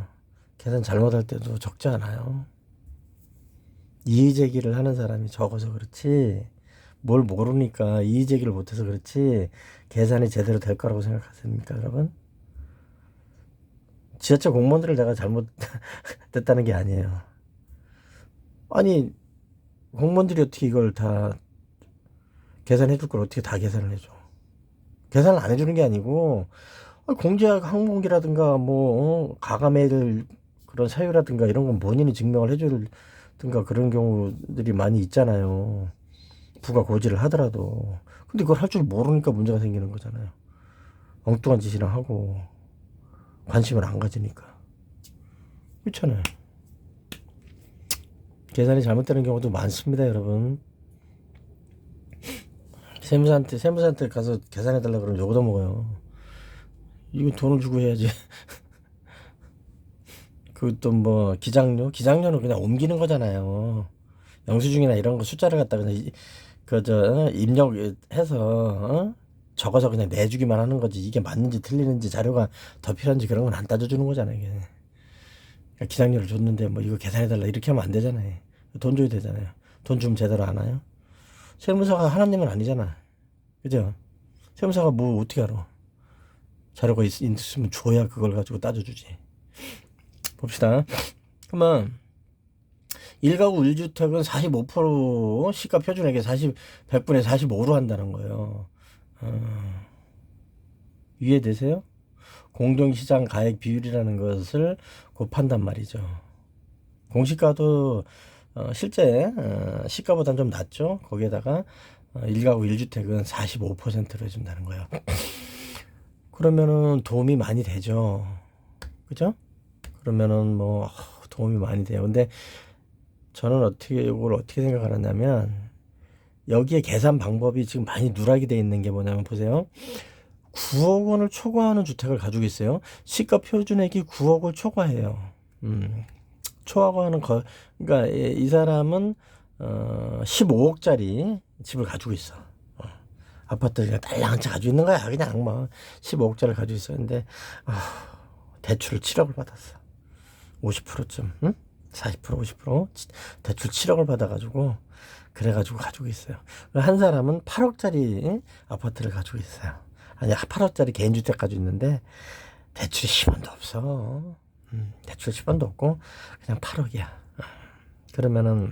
계산 잘못할 때도 적지 않아요. 이의제기를 하는 사람이 적어서 그렇지 뭘 모르니까 이의제기를 못해서 그렇지 계산이 제대로 될 거라고 생각하십니까 여러분? 지자체 공무원들을 내가 잘못됐다는 게 아니에요. 아니 공무원들이 어떻게 이걸 다 계산해 줄 걸 어떻게 다 계산을 해줘. 계산을 안 해주는 게 아니고 공제학 항목이라든가 가감해야 그런 사유라든가 이런 건 본인이 증명을 해주든가 그런 경우들이 많이 있잖아요. 부가 고지를 하더라도. 근데 그걸 할 줄 모르니까 문제가 생기는 거잖아요. 엉뚱한 짓이나 하고 관심을 안 가지니까. 그렇잖아요. 계산이 잘못되는 경우도 많습니다, 여러분. 세무사한테 가서 계산해달라 그러면 욕도 먹어요. 이거 돈을 주고 해야지. 그 또 뭐 기장료는 그냥 옮기는 거잖아요. 영수증이나 이런 거 숫자를 갖다 그냥 입력해서 적어서 그냥 내주기만 하는 거지. 이게 맞는지 틀리는지 자료가 더 필요한지 그런 건 안 따져주는 거잖아요. 이게. 그러니까 기장료를 줬는데 뭐 이거 계산해달라 이렇게 하면 안 되잖아요. 돈 줘야 되잖아요. 돈 주면 제대로 안 와요. 세무사가 하나님은 아니잖아. 그죠? 세무사가 뭐 어떻게 알아? 자료가 있으면 줘야 그걸 가지고 따져주지. 봅시다. 그러면 1가구 1주택은 45% 시가 표준액의 100분의 45로 한다는 거예요. 이해되세요? 공동시장 가액 비율이라는 것을 곱한단 말이죠. 공시가도 실제 시가보다는 좀 낮죠. 거기에다가 1가구 1주택은 45%로 해준다는 거예요. 그러면은 도움이 많이 되죠. 그죠? 그러면은 도움이 많이 돼요. 근데 저는 이걸 어떻게 생각하냐면 여기에 계산 방법이 지금 많이 누락이 돼 있는 게 뭐냐면 보세요. 9억 원을 초과하는 주택을 가지고 있어요. 시가 표준액이 9억을 초과해요. 초과하는 그러니까 이 사람은 15억짜리 집을 가지고 있어. 아파트 그냥 딸랑 한 채 가지고 있는 거야. 그냥 뭐 15억짜리를 가지고 있어. 근데 대출을 7억을 받았어. 50%쯤, 응? 40% 50% 대출 7억을 받아가지고 그래가지고 가지고 있어요. 한 사람은 8억짜리 아파트를 가지고 있어요. 아니 8억짜리 개인주택 가지고 있는데 대출이 10원도 없어. 대출 10원도 없고 그냥 8억이야. 그러면은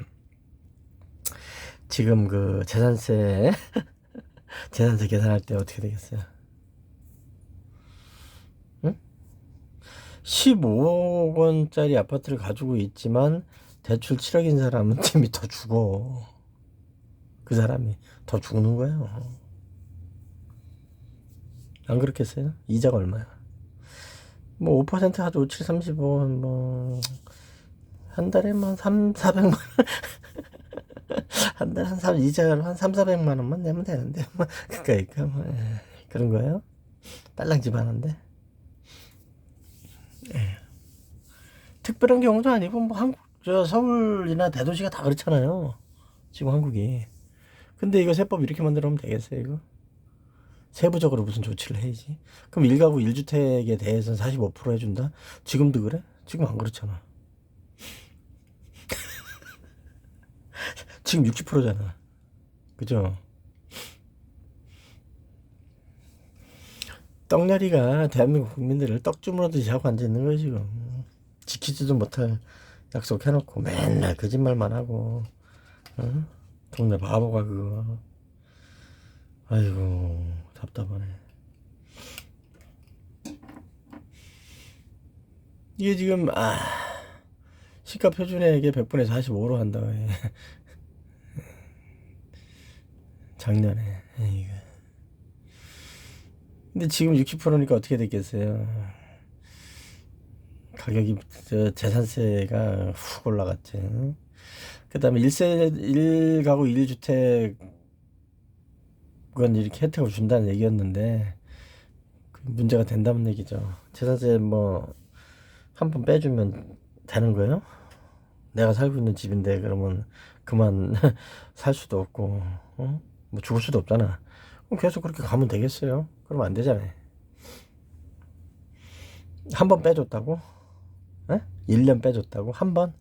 지금 그 재산세 계산할 때 어떻게 되겠어요? 응? 15억 원짜리 아파트를 가지고 있지만 대출 7억인 사람은 팀이 더 죽어. 그 사람이 더 죽는 거예요. 안 그렇겠어요? 이자가 얼마야? 뭐 5% 하죠. 7, 35, 한 달에 뭐 3, 400만 원. 한 달에 이자를 한 3, 400만 원만 내면 되는데. 그러니까 그런 거예요. 딸랑 집 하는데. 특별한 경우도 아니고 서울이나 대도시가 다 그렇잖아요. 지금 한국이. 근데 이거 세법 이렇게 만들어 놓으면 되겠어요, 이거? 세부적으로 무슨 조치를 해야지. 그럼 1가구 1주택에 대해서는 45% 해준다? 지금도 그래? 지금 안 그렇잖아. 지금 60%잖아. 그죠? 떡냐리가 대한민국 국민들을 떡주무러듯이 하고 앉아있는 거예요, 지금. 지키지도 못할 약속 해놓고 맨날 거짓말만 하고, 어? 동네 바보가 그거. 아이고, 답답하네. 이게 지금, 시가 표준액의 100분의 45로 한다고 해. 작년에. 이거. 근데 지금 60%니까 어떻게 됐겠어요? 가격이, 재산세가 훅 올라갔지. 그 다음에 1가구 1주택, 그건 이렇게 혜택을 준다는 얘기였는데, 문제가 된다는 얘기죠. 재산세 한 번 빼주면 되는 거예요? 내가 살고 있는 집인데 그러면 그만 살 수도 없고, 어? 뭐 죽을 수도 없잖아. 그럼 계속 그렇게 가면 되겠어요? 그러면 안 되잖아요. 한 번 빼줬다고? 에? 1년 빼줬다고? 한 번?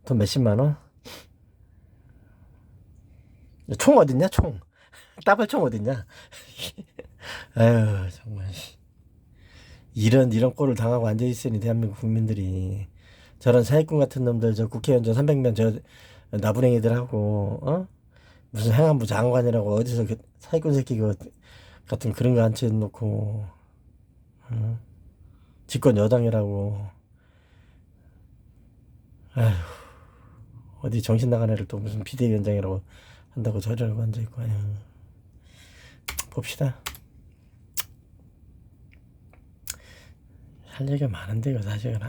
돈 몇십만 원? 총 어딨냐, 총? 따발총 어딨냐? 아유, 정말. 이런 꼴을 당하고 앉아있으니 대한민국 국민들이 저런 사기꾼 같은 놈들, 저 국회의원 저 300명 저 나부랭이들하고, 어? 무슨 행안부 장관이라고 어디서 그 사기꾼 새끼 같은 그런 거 앉혀놓고, 어? 집권 여당이라고. 아휴, 어디 정신 나간 애를 또 무슨 비대위원장이라고 한다고 저러고 앉아있고, 아유. 봅시다. 할 얘기가 많은데, 이거 사실은.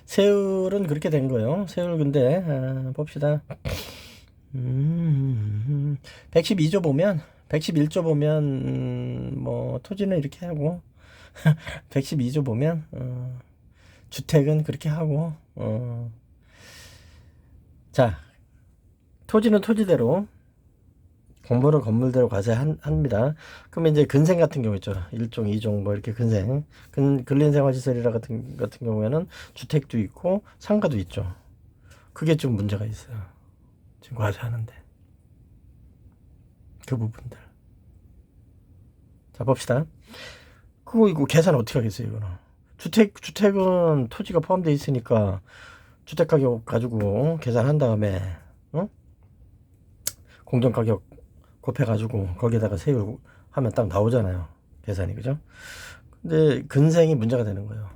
세율은 그렇게 된 거예요. 세율 근데, 봅시다. 112조 보면, 111조 보면, 뭐, 토지는 이렇게 하고, 112조 보면, 주택은 그렇게 하고, 자, 토지는 토지대로, 건물은 건물대로 과세합니다. 그러면 이제 근생 같은 경우 있죠. 1종, 2종 뭐 이렇게 근생. 근린생활시설이라 같은 경우에는 주택도 있고 상가도 있죠. 그게 좀 문제가 있어요. 지금 과세하는데. 그 부분들. 자, 봅시다. 이거 계산 어떻게 하겠어요, 이거는. 주택은 토지가 포함되어 있으니까 주택 가격 가지고 계산한 다음에, 공정가격 곱해가지고 거기에다가 세율 하면 딱 나오잖아요. 계산이, 그죠? 근데 근생이 문제가 되는 거예요.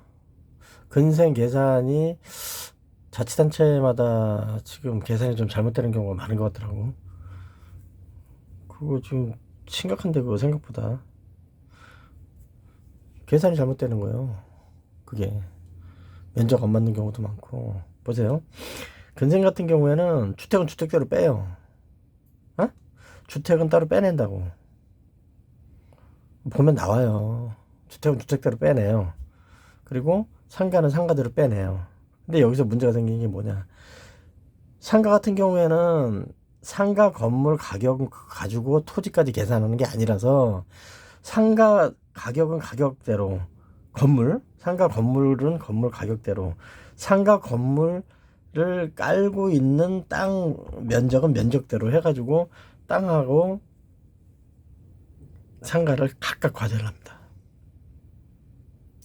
근생 계산이 자치단체마다 지금 계산이 좀 잘못되는 경우가 많은 것 같더라고. 그거 좀 심각한데, 그거 생각보다. 계산이 잘못되는 거예요. 그게. 면적 안 맞는 경우도 많고. 보세요. 근생 같은 경우에는 주택은 주택대로 빼요. 주택은 따로 빼낸다고. 보면 나와요. 주택은 주택대로 빼내요. 그리고 상가는 상가대로 빼내요. 근데 여기서 문제가 생긴 게 뭐냐. 상가 같은 경우에는 상가 건물 가격 가지고 토지까지 계산하는 게 아니라서 상가 가격은 가격대로 상가 건물은 건물 가격대로 상가 건물을 깔고 있는 땅 면적은 면적대로 해가지고 땅하고 상가를 각각 과세를 합니다.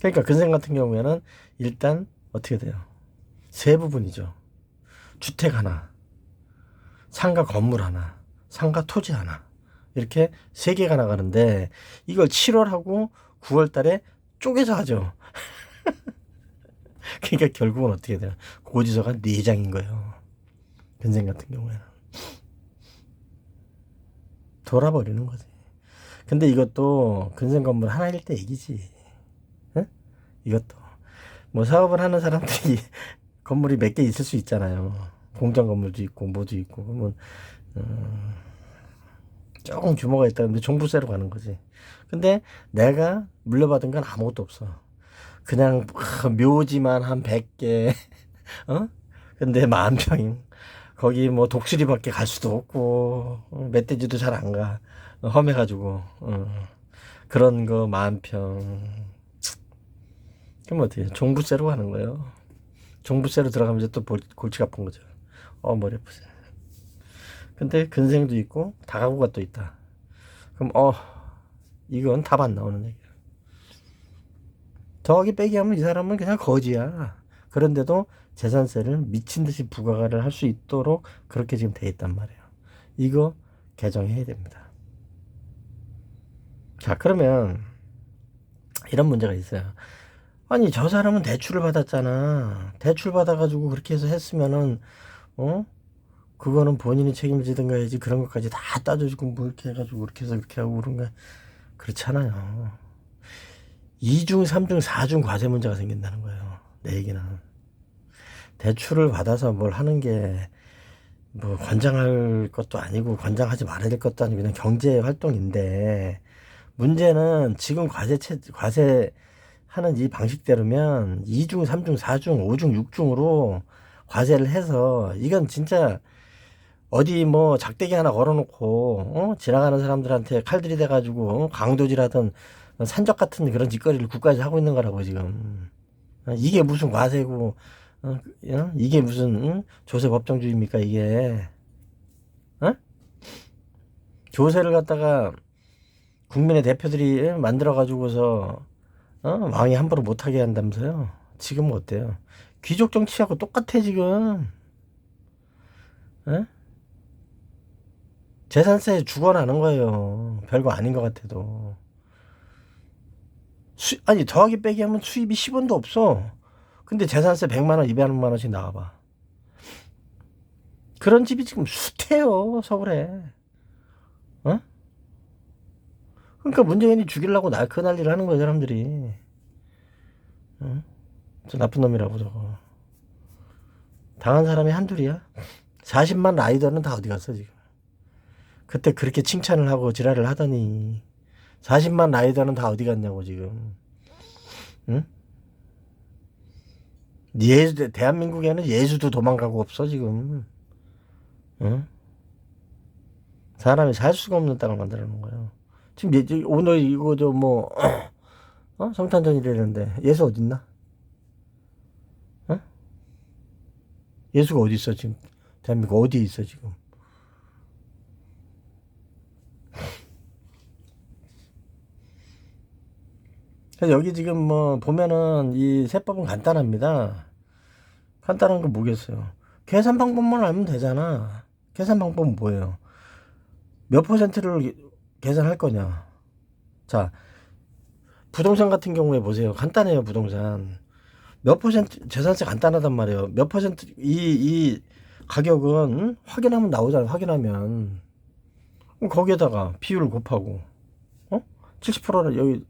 그러니까 근생 같은 경우에는 일단 어떻게 돼요? 세 부분이죠. 주택 하나, 상가 건물 하나, 상가 토지 하나, 이렇게 세 개가 나가는데 이걸 7월하고 9월 달에 쪼개서 하죠. 그러니까 결국은 어떻게 돼요? 고지서가 4장인 거예요. 근생 같은 경우에는. 돌아버리는 거지. 근데 이것도 근생 건물 하나일 때 얘기지. 응? 이것도 뭐 사업을 하는 사람들이 건물이 몇 개 있을 수 있잖아요. 공장 건물도 있고 뭐도 있고. 그러면 조금 규모가 있다 근데 종부세로 가는 거지. 근데 내가 물려받은 건 아무것도 없어. 그냥 묘지만 한 100개. 어? 근데 10,000평. 거기 뭐 독수리밖에 갈 수도 없고 멧돼지도 잘 안 가. 험해가지고 그런 거 10,000평. 그럼 어떻게 종부세로 가는 거예요. 종부세로 들어가면 이제 또 골치가 아픈 거죠. 머리 아프지. 근데 근생도 있고 다가구가 또 있다. 그럼 이건 답 안 나오는 얘기야. 더하기 빼기 하면 이 사람은 그냥 거지야. 그런데도 재산세를 미친 듯이 부과를 할 수 있도록 그렇게 지금 돼 있단 말이에요. 이거 개정해야 됩니다. 자, 그러면 이런 문제가 있어요. 아니, 저 사람은 대출을 받았잖아. 대출 받아가지고 그렇게 해서 했으면은 그거는 본인이 책임지든가 해야지. 그런 것까지 다 따져주고 뭐 이렇게 해가지고 그렇게 해서 그렇게 하고 그런가. 그렇잖아요. 2중, 3중, 4중 과세 문제가 생긴다는 거예요. 내 얘기는. 대출을 받아서 뭘 하는 게 뭐 권장할 것도 아니고 권장하지 말아야 될 것도 아니고 그냥 경제 활동인데 문제는 지금 과세 하는 이 방식대로면 2중, 3중, 4중, 5중, 6중으로 과세를 해서 이건 진짜 어디 뭐 작대기 하나 걸어놓고 지나가는 사람들한테 칼들이 돼가지고 강도질하던 산적 같은 그런 짓거리를 국가에서 하고 있는 거라고 지금. 이게 무슨 과세고 이게 무슨 조세 법정주의입니까 이게. 어? 조세를 갖다가 국민의 대표들이 만들어 가지고서 왕이 함부로 못하게 한다면서요. 지금 어때요? 귀족 정치하고 똑같아 지금. 어? 재산세 죽어나는 거예요. 별거 아닌 것 같아도. 아니 더하기 빼기 하면 수입이 10원도 없어. 근데 재산세 100만 원, 200만 원씩 나와봐. 그런 집이 지금 숱해요 서울에. 어? 그러니까 문재인이 죽이려고 그 난리를 하는 거야 사람들이. 어? 저 나쁜 놈이라고 저거. 당한 사람이 한둘이야. 40만 라이더는 다 어디 갔어 지금. 그때 그렇게 칭찬을 하고 지랄을 하더니 40만 라이더는 다 어디 갔냐고 지금. 응? 대한민국에는 예수도 도망가고 없어 지금. 응? 사람이 살 수가 없는 땅을 만들어 놓은 거예요. 지금 오늘 이거 저뭐 성탄절이라는데 예수 어딨나? 어? 예수가 어디 있어 지금? 대한민국 어디에 있어 지금? 그래서 여기 지금 뭐 보면은 이 세법은 간단합니다. 간단한 거 뭐겠어요? 계산 방법만 알면 되잖아. 계산 방법은 뭐예요? 몇 퍼센트를 계산할 거냐? 자, 부동산 같은 경우에 보세요. 간단해요, 부동산. 몇 퍼센트, 재산세 간단하단 말이에요. 몇 퍼센트, 이 가격은 확인하면 나오잖아요, 확인하면. 거기에다가 비율을 곱하고, 70%를 여기,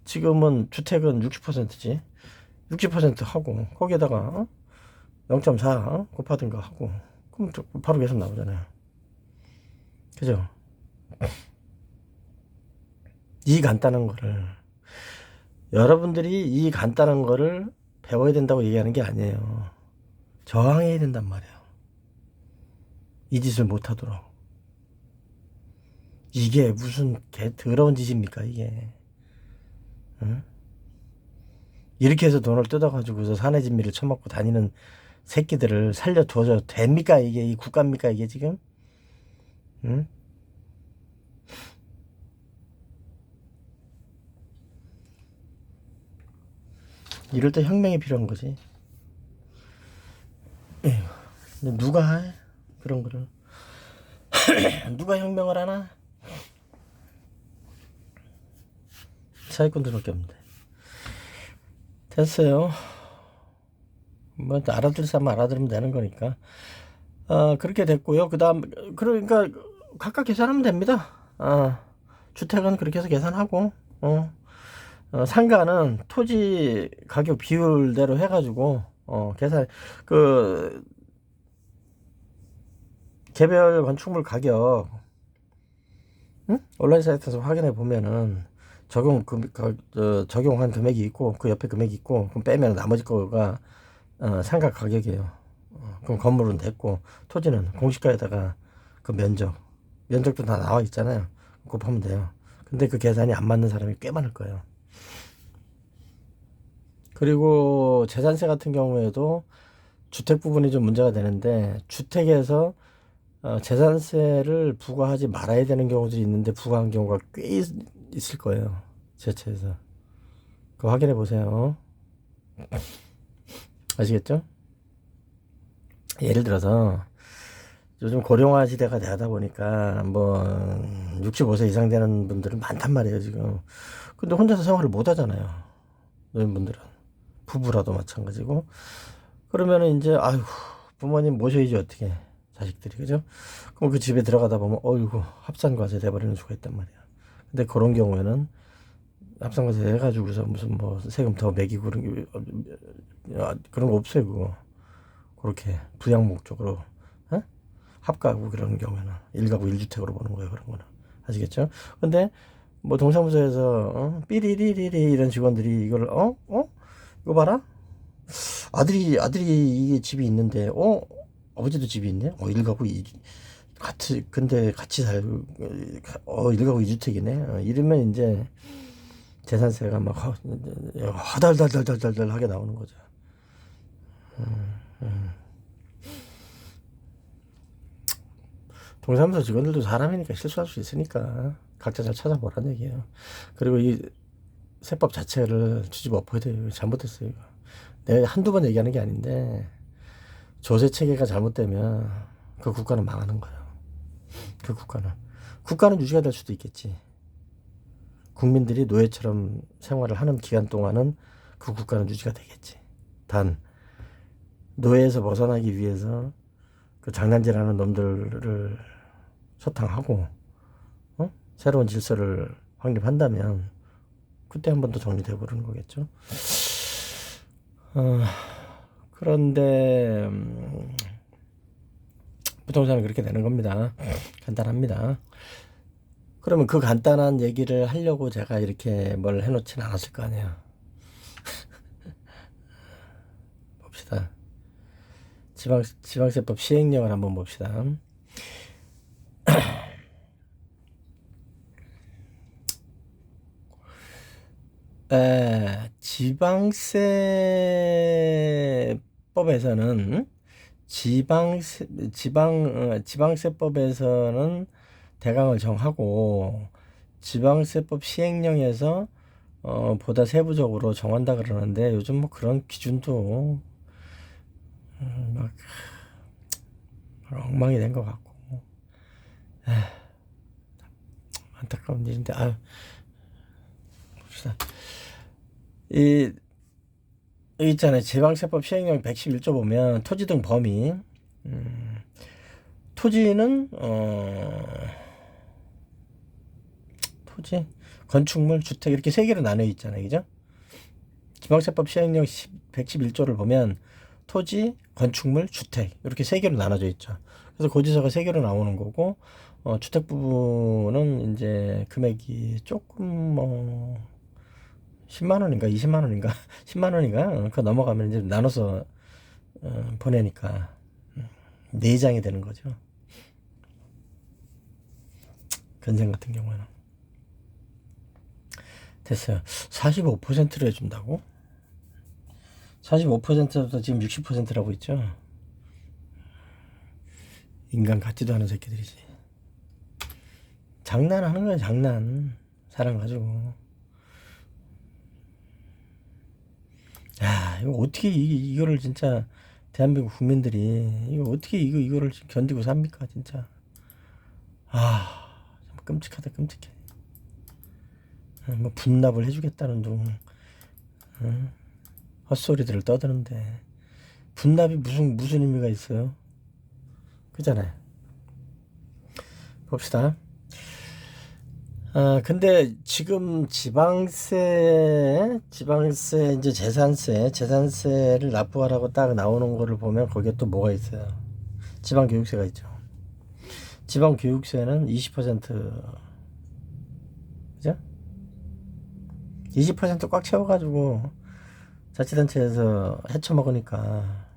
지금은 주택은 60%지. 60% 하고, 거기에다가, 0.4 곱하든가 하고, 그럼 바로 계산 나오잖아요. 그죠? 이 간단한 거를, 여러분들이 이 간단한 거를 배워야 된다고 얘기하는 게 아니에요. 저항해야 된단 말이에요. 이 짓을 못하도록. 이게 무슨 더러운 짓입니까 이게. 응? 이렇게 해서 돈을 뜯어가지고서 사내 진미를 처먹고 다니는 새끼들을 살려둬서 됩니까 이게 이 국가입니까 이게 지금? 응? 이럴 때 혁명이 필요한 거지. 에휴, 근데 누가 해? 그런 거를. 누가 혁명을 하나? 사기꾼들밖에 없는데. 됐어요. 뭐 알아들 사람 알아들으면 되는 거니까. 그렇게 됐고요. 그다음 그러니까 각각 계산하면 됩니다. 주택은 그렇게 해서 계산하고 상가는 토지 가격 비율대로 해가지고 계산 그 개별 건축물 가격 온라인 사이트에서 확인해 보면은 적용한 금액이 있고 그 옆에 금액이 있고 그럼 빼면 나머지 거가 상가 가격이에요. 그럼 건물은 됐고 토지는 공시가에다가 그 면적도 다 나와 있잖아요. 곱하면 돼요. 근데 그 계산이 안 맞는 사람이 꽤 많을 거예요. 그리고 재산세 같은 경우에도 주택 부분이 좀 문제가 되는데 주택에서 재산세를 부과하지 말아야 되는 경우도 있는데 부과한 경우가 꽤 있을 거예요. 지자체에서. 그거 확인해 보세요. 아시겠죠? 예를 들어서 요즘 고령화 시대가 되다 보니까 뭐 65세 이상 되는 분들은 많단 말이에요 지금. 근데 혼자서 생활을 못 하잖아요. 노인분들은 부부라도 마찬가지고. 그러면은 이제 아이고 부모님 모셔야지 어떻게 자식들이 그죠? 그럼 그 집에 들어가다 보면 어이구 합산과세 돼버리는 수가 있단 말이야. 근데 그런 경우에는 합산과세 해가지고서 무슨 뭐 세금 더 매기고 그런 거 없어요 그거. 그렇게 부양 목적으로 합가구 그런 경우에는 1가구 1주택으로 보는 거예요 그런 거는. 아시겠죠? 근데 뭐 동사무소에서 삐리리리리 이런 직원들이 이걸 이거 봐라, 아들이 이게 집이 있는데 아버지도 집이 있네, 일가구 근데 같이 일가구 이주택이네, 이러면 이제 재산세가 막 화달달달달달달 하게 나오는 거죠. 동사무소 직원들도 사람이니까 실수할 수 있으니까 각자 잘 찾아보라는 얘기예요. 그리고 이 세법 자체를 뒤집어 엎어야 돼요. 잘못했어요, 이거. 내가 한두 번 얘기하는 게 아닌데, 조세 체계가 잘못되면 그 국가는 망하는 거예요. 그 국가는 유지가 될 수도 있겠지. 국민들이 노예처럼 생활을 하는 기간 동안은 그 국가는 유지가 되겠지. 단 노예에서 벗어나기 위해서 그 장난질하는 놈들을 소탕하고 새로운 질서를 확립한다면 그때 한 번 더 정리돼 버리는 거겠죠. 그런데 부동산은 그렇게 되는 겁니다. 간단합니다. 그러면 그 간단한 얘기를 하려고 제가 이렇게 뭘 해놓지는 않았을 거 아니에요. 봅시다. 지방세법 시행령을 한번 봅시다. 지방세법에서는 지방세법에서는 대강을 정하고 지방세법 시행령에서 보다 세부적으로 정한다 그러는데, 요즘 뭐 그런 기준도 막 엉망이 된 것 같고 안타까운 일인데, 봅시다. 이 있잖아요. 지방세법 시행령 111조 보면 토지 등 범위, 토지는 토지, 건축물, 주택 이렇게 세 개로 나눠 있잖아요, 그죠? 지방세법 시행령 111조를 보면 토지, 건축물, 주택 이렇게 세 개로 나눠져 있죠. 그래서 고지서가 세 개로 나오는 거고, 주택 부분은 이제 금액이 조금 10만 원인가 20만 원인가 10만 원인가 그거 넘어가면 이제 나눠서 보내니까 4장이 되는 거죠. 건생 같은 경우에는 됐어요. 45%를 해준다고? 45%부터 지금 60%라고 있죠. 인간 같지도 않은 새끼들이지. 장난하는 거야, 장난. 사람 가지고. 야, 이거 어떻게 이거를 진짜 대한민국 국민들이 이거 어떻게 이거를 견디고 삽니까, 진짜. 정말 끔찍하다, 끔찍해. 뭐 분납을 해주겠다는 둥 헛소리들을 떠드는데, 분납이 무슨 의미가 있어요? 그잖아요. 봅시다. 근데 지금 지방세 이제 재산세를 납부하라고 딱 나오는 거를 보면 거기에 또 뭐가 있어요? 지방교육세가 있죠. 지방교육세는 20%, 그죠? 20% 꽉 채워가지고 자치단체에서 헤쳐먹으니까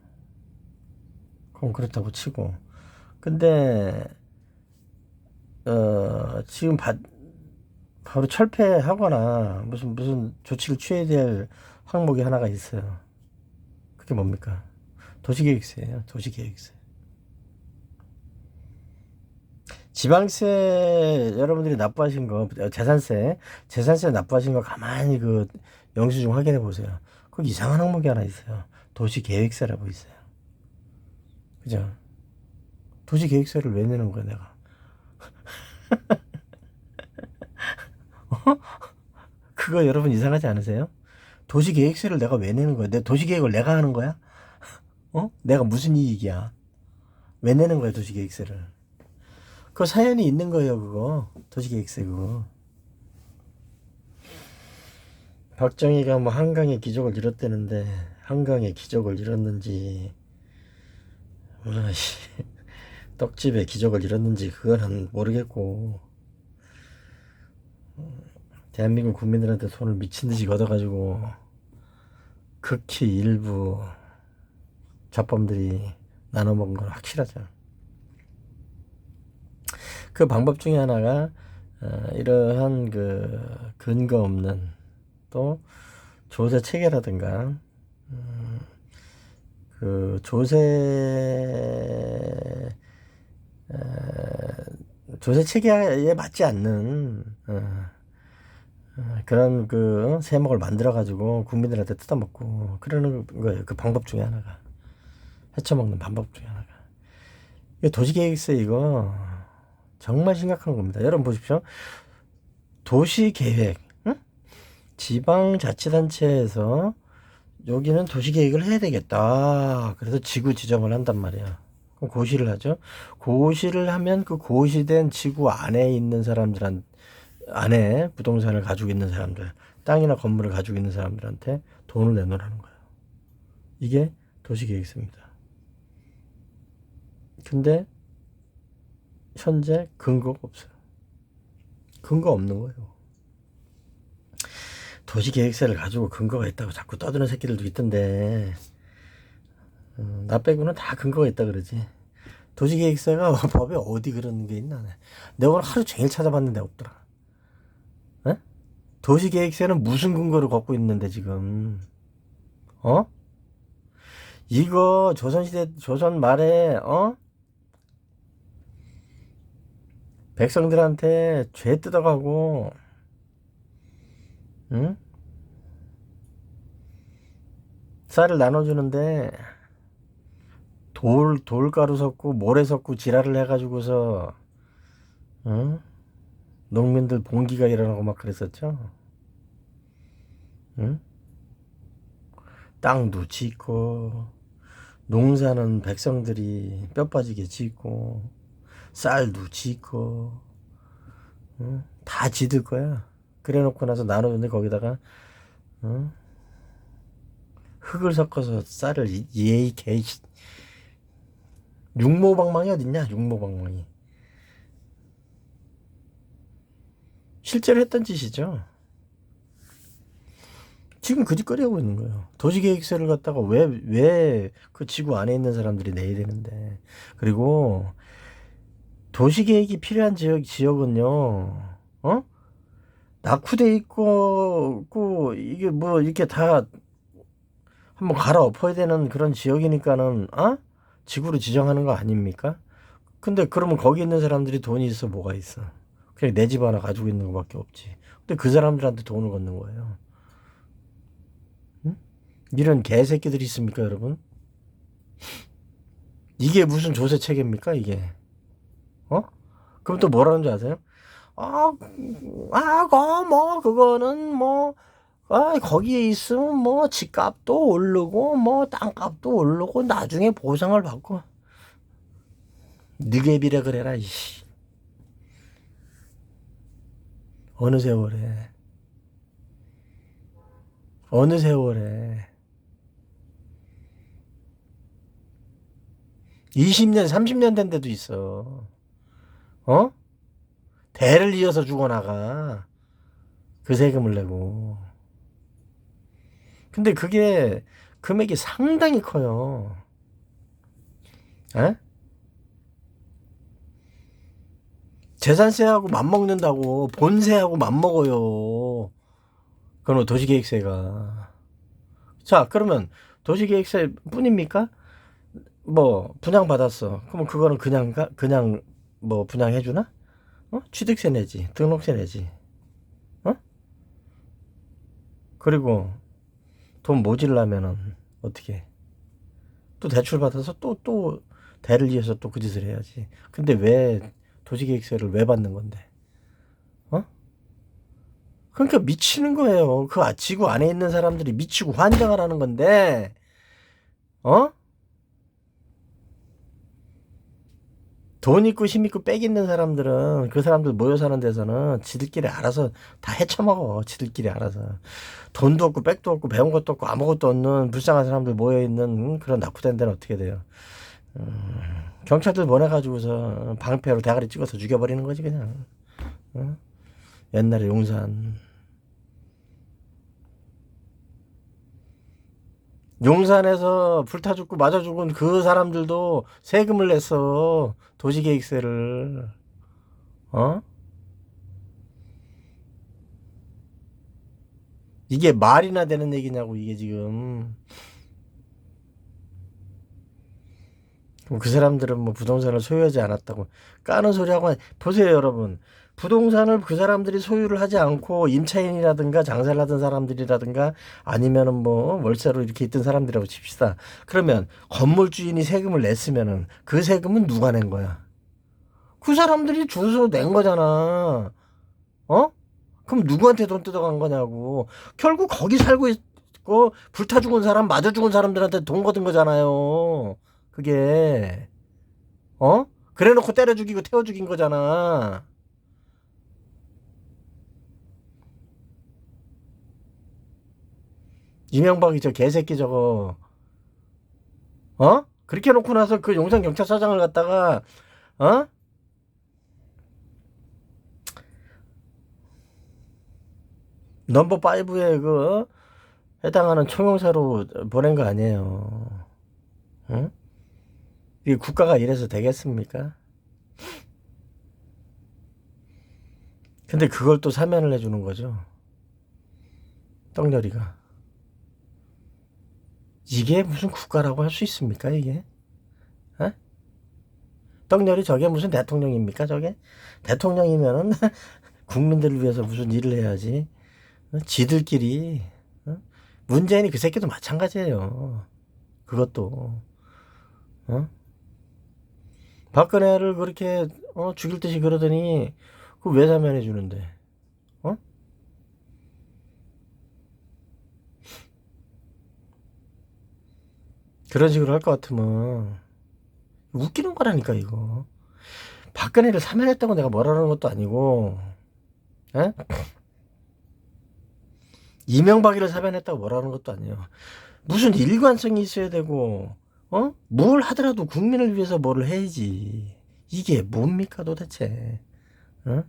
그건 그렇다고 치고, 근데 지금 바로 철폐하거나 무슨 조치를 취해야 될 항목이 하나가 있어요. 그게 뭡니까? 도시계획세예요. 도시계획세. 지방세 여러분들이 납부하신 거, 재산세 납부하신 거 가만히 그 영수증 확인해 보세요. 거기 이상한 항목이 하나 있어요. 도시계획세라고 있어요. 그죠? 도시계획세를 왜 내는 거야, 내가? 그거 여러분 이상하지 않으세요? 도시계획세를 내가 왜 내는 거야? 내 도시계획을 내가 하는 거야? 내가 무슨 이익이야? 왜 내는 거야, 도시계획세를? 그 사연이 있는 거예요, 그거. 도시계획세 그거. 박정희가 뭐 한강의 기적을 이뤘다는데 한강의 기적을 이뤘는지 떡집의 기적을 이뤘는지 그거는 모르겠고, 대한민국 국민들한테 손을 미친 듯이 걷어가지고 극히 일부 잡범들이 나눠먹은 건 확실하죠. 그 방법 중에 하나가 이러한 그 근거 없는 또 조세 체계라든가 그 조세 체계에 맞지 않는 그런 그 세목을 만들어 가지고 국민들한테 뜯어먹고 그러는 거예요. 그 방법 중에 하나가 헤쳐먹는 방법 중에 하나가. 이 도시계획세 이거 정말 심각한 겁니다. 여러분 보십시오. 도시계획, 응? 지방자치단체에서 여기는 도시계획을 해야 되겠다. 그래서 지구 지정을 한단 말이야. 그럼 고시를 하죠. 고시를 하면 그 고시된 지구 안에 있는 사람들한 안에 부동산을 가지고 있는 사람들, 땅이나 건물을 가지고 있는 사람들한테 돈을 내놓으라는 거예요. 이게 도시계획서입니다. 근데 현재 근거가 없어요. 근거 없는 거예요. 도시계획서를 가지고 근거가 있다고 자꾸 떠드는 새끼들도 있던데 나 빼고는 다 근거가 있다 그러지. 도시계획서가 법에 어디 그런 게 있나. 내가 오늘 하루 종일 찾아봤는데 없더라. 에? 도시계획서는 무슨 근거를 갖고 있는데 지금 이거 조선시대 조선 말에 백성들한테 죄 뜯어가고 응? 쌀을 나눠주는데 돌가루 섞고 모래 섞고 지랄을 해가지고서 응? 농민들 봉기가 일어나고 막 그랬었죠. 응? 땅도 짓고 농사는 백성들이 뼈 빠지게 짓고 쌀도 짓고 응? 다 짓을 거야. 그래 놓고 나서 나눠주는데 거기다가 응? 흙을 섞어서 쌀을 예의 개 육모방망이 어딨냐. 육모방망이 실제로 했던 짓이죠. 지금 그 짓거리 하고 있는 거예요. 도시계획서를 갖다가 왜 그 지구 안에 있는 사람들이 내야 되는데. 그리고 도시계획이 필요한 지역은요, 낙후돼 있고, 이게 뭐, 이렇게 다 한번 갈아엎어야 되는 그런 지역이니까는, 지구로 지정하는 거 아닙니까? 근데 그러면 거기 있는 사람들이 돈이 있어 뭐가 있어? 그냥 내 집 하나 가지고 있는 것밖에 없지. 근데 그 사람들한테 돈을 걷는 거예요. 응? 이런 개새끼들이 있습니까, 여러분? 이게 무슨 조세 체계입니까, 이게? 그럼 또 뭐라는 줄 아세요? 그거는 거기에 있으면 집값도 오르고, 땅값도 오르고, 나중에 보상을 받고. 느개비라 그래라, 이씨. 어느 세월에. 어느 세월에. 20년, 30년 된 데도 있어. 대를 이어서 죽어나가. 그 세금을 내고. 근데 그게 금액이 상당히 커요. 에? 재산세하고 맞먹는다고. 본세하고 맞먹어요. 그럼 도시계획세가. 자, 그러면 도시계획세 뿐입니까? 분양받았어. 그러면 그거는 그냥 분양해주나? 취득세 내지, 등록세 내지, 그리고 돈 모질라면은 어떻게? 또 대출 받아서 또 대를 이어서 또 그 짓을 해야지. 근데 왜 도시계획세를 왜 받는 건데? 그러니까 미치는 거예요. 그 지구 안에 있는 사람들이 미치고 환장을 하는 건데, 돈 있고 힘 있고 빽 있는 사람들은 그 사람들 모여 사는 데서는 지들끼리 알아서 다 헤쳐먹어. 지들끼리 알아서. 돈도 없고 빽도 없고 배운 것도 없고 아무것도 없는 불쌍한 사람들 모여있는 그런 낙후된 데는 어떻게 돼요? 경찰들 보내가지고서 방패로 대가리 찍어서 죽여버리는 거지 그냥. 옛날에 용산 용산에서 불타 죽고 맞아 죽은 그 사람들도 세금을 냈어. 도시계획세를. 어? 이게 말이나 되는 얘기냐고, 이게 지금. 그럼 그 사람들은 뭐 부동산을 소유하지 않았다고 까는 소리하고, 보세요, 여러분. 부동산을 그 사람들이 소유를 하지 않고 임차인이라든가 장사를 하던 사람들이라든가 아니면은 뭐 월세로 이렇게 있던 사람들이라고 칩시다. 그러면 건물 주인이 세금을 냈으면은 그 세금은 누가 낸 거야? 그 사람들이 주워서 낸 거잖아. 어? 그럼 누구한테 돈 뜯어간 거냐고. 결국 거기 살고 있고 불타 죽은 사람, 맞아 죽은 사람들한테 돈 거둔 거잖아요. 그게. 어? 그래 놓고 때려 죽이고 태워 죽인 거잖아. 이명박이 저 개새끼 저거. 어? 그렇게 놓고 나서 그 용산 경찰서장을 갖다가 어? 넘버 5에 그 해당하는 총영사로 보낸 거 아니에요. 응? 이 국가가 이래서 되겠습니까? 근데 그걸 또 사면을 해주는 거죠. 떡열이가. 이게 무슨 국가라고 할 수 있습니까, 이게? 어? 떡열이 저게 무슨 대통령입니까, 저게? 대통령이면은 국민들을 위해서 무슨 일을 해야지. 어? 지들끼리. 어? 문재인이 그 새끼도 마찬가지예요. 그것도. 어? 박근혜를 그렇게 죽일 듯이 그러더니 그 왜 사면해 주는데? 어? 그런 식으로 할 것 같으면 웃기는 거라니까 이거. 박근혜를 사면했다고 내가 뭐라는 것도 아니고, 에? 이명박이를 사면했다고 뭐라는 것도 아니에요. 무슨 일관성이 있어야 되고, 뭘 하더라도 국민을 위해서 뭐를 해야지. 이게 뭡니까 도대체? 어?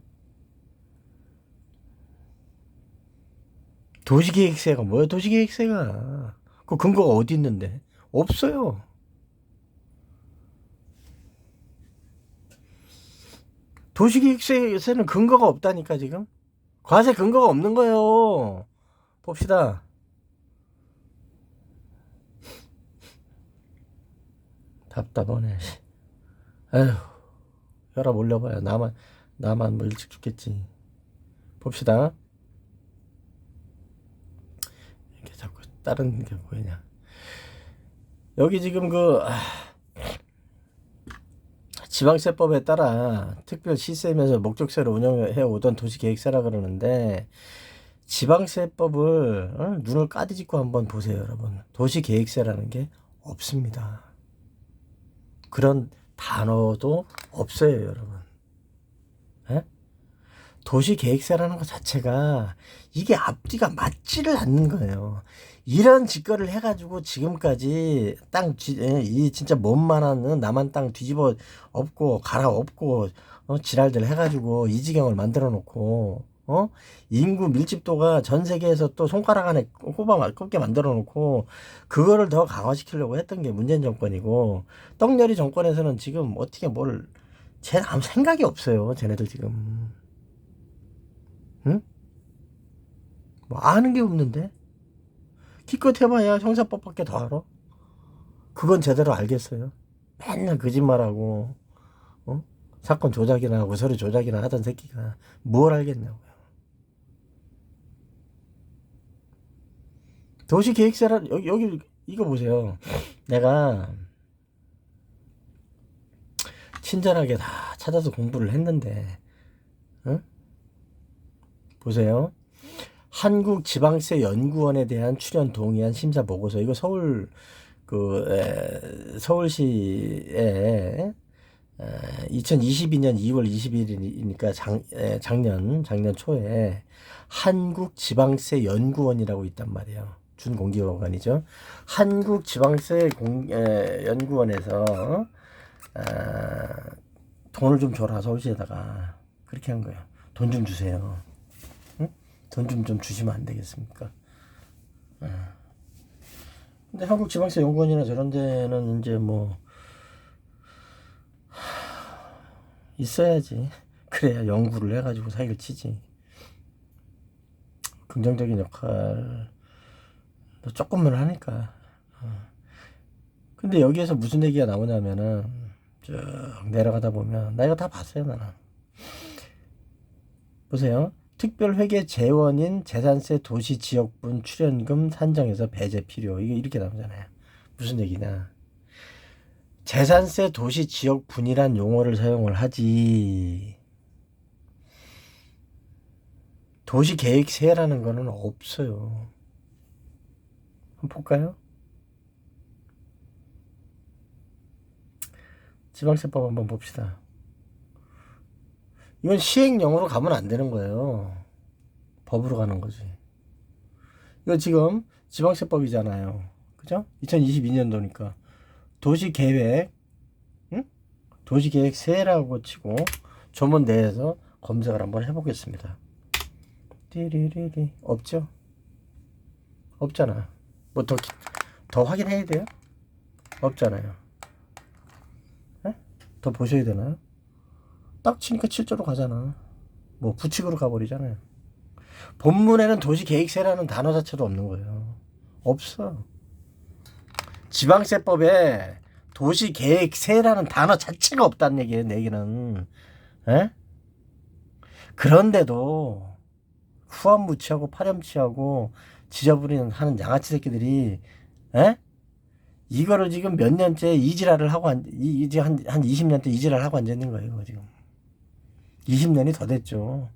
도시계획세가 뭐야? 도시계획세가 그 근거가 어디 있는데? 없어요. 도시계획세는 근거가 없다니까 지금. 과세 근거가 없는 거예요. 봅시다. 답답하네. 에휴, 혈압 올려봐요. 나만 뭐 일찍 죽겠지. 봅시다. 이렇게 자꾸 다른 게 보이냐. 여기 지금 지방세법에 따라 특별 시세면서 목적세로 운영해 오던 도시계획세라 그러는데 지방세법을 눈을 까디짓고 한번 보세요, 여러분. 도시계획세라는 게 없습니다. 그런 단어도 없어요, 여러분. 에? 도시계획세라는 것 자체가 이게 앞뒤가 맞지를 않는 거예요. 이런 짓거리를 해가지고 지금까지 이 진짜 몸만한 남한 땅 뒤집어 엎고 갈아엎고 지랄들 해가지고 이 지경을 만들어 놓고 인구 밀집도가 전 세계에서 또 손가락 안에 꼽게 만들어 놓고 그거를 더 강화시키려고 했던 게 문재인 정권이고 떡열이 정권에서는 지금 어떻게 아무 생각이 없어요. 쟤네들 지금. 응? 뭐 아는 게 없는데 기껏 해봐야 형사법밖에 더 알아. 그건 제대로 알겠어요. 맨날 거짓말하고 사건 조작이나 하고 서류 조작이나 하던 새끼가 뭘 알겠냐고요. 도시계획세라 여기 이거 보세요. 내가 친절하게 다 찾아서 공부를 했는데 응? 보세요. 한국지방세연구원에 대한 출연 동의안 심사 보고서. 이거 서울시에 2022년 2월 20일이니까 작년 초에 한국지방세연구원이라고 있단 말이에요. 준공기관이죠. 한국지방세연구원에서 돈을 좀 줘라 서울시에다가 그렇게 한 거예요. 돈 좀 주세요. 돈 좀 주시면 안 되겠습니까? 근데 한국지방세연구원이나 저런 데는 이제 뭐 있어야지. 그래야 연구를 해가지고 사기를 치지. 긍정적인 역할도 조금은 하니까. 근데 여기에서 무슨 얘기가 나오냐면은 쭉 내려가다 보면 나 이거 다 봤어요. 나는 보세요. 특별회계 재원인 재산세 도시지역분 출연금 산정에서 배제 필요. 이게 이렇게 나오잖아요. 무슨 얘기냐. 재산세 도시지역분이란 용어를 사용을 하지 도시계획세라는 거는 없어요. 한번 볼까요? 지방세법 한번 봅시다. 이건 시행령으로 가면 안 되는 거예요. 법으로 가는 거지. 이거 지금 지방세법이잖아요. 그죠? 2022년도니까. 도시계획, 응? 도시계획세라고 치고 조문 내에서 검색을 한번 해보겠습니다. 띠리리리. 없죠? 없잖아. 뭐 더 확인해야 돼요? 없잖아요. 에? 더 보셔야 되나요? 딱 치니까 7조로 가잖아. 뭐 부칙으로 가버리잖아요. 본문에는 도시계획세라는 단어 자체도 없는 거예요. 없어. 지방세법에 도시계획세라는 단어 자체가 없다는 얘기예요. 내 얘기는. 에? 그런데도 후한무치하고 파렴치하고 지저분히 하는 양아치 새끼들이 에? 이거를 지금 몇 년째 이지랄을 하고 이제 한 20년째 이지랄을 하고 앉아있는 거예요. 지금 20년이 더 됐죠.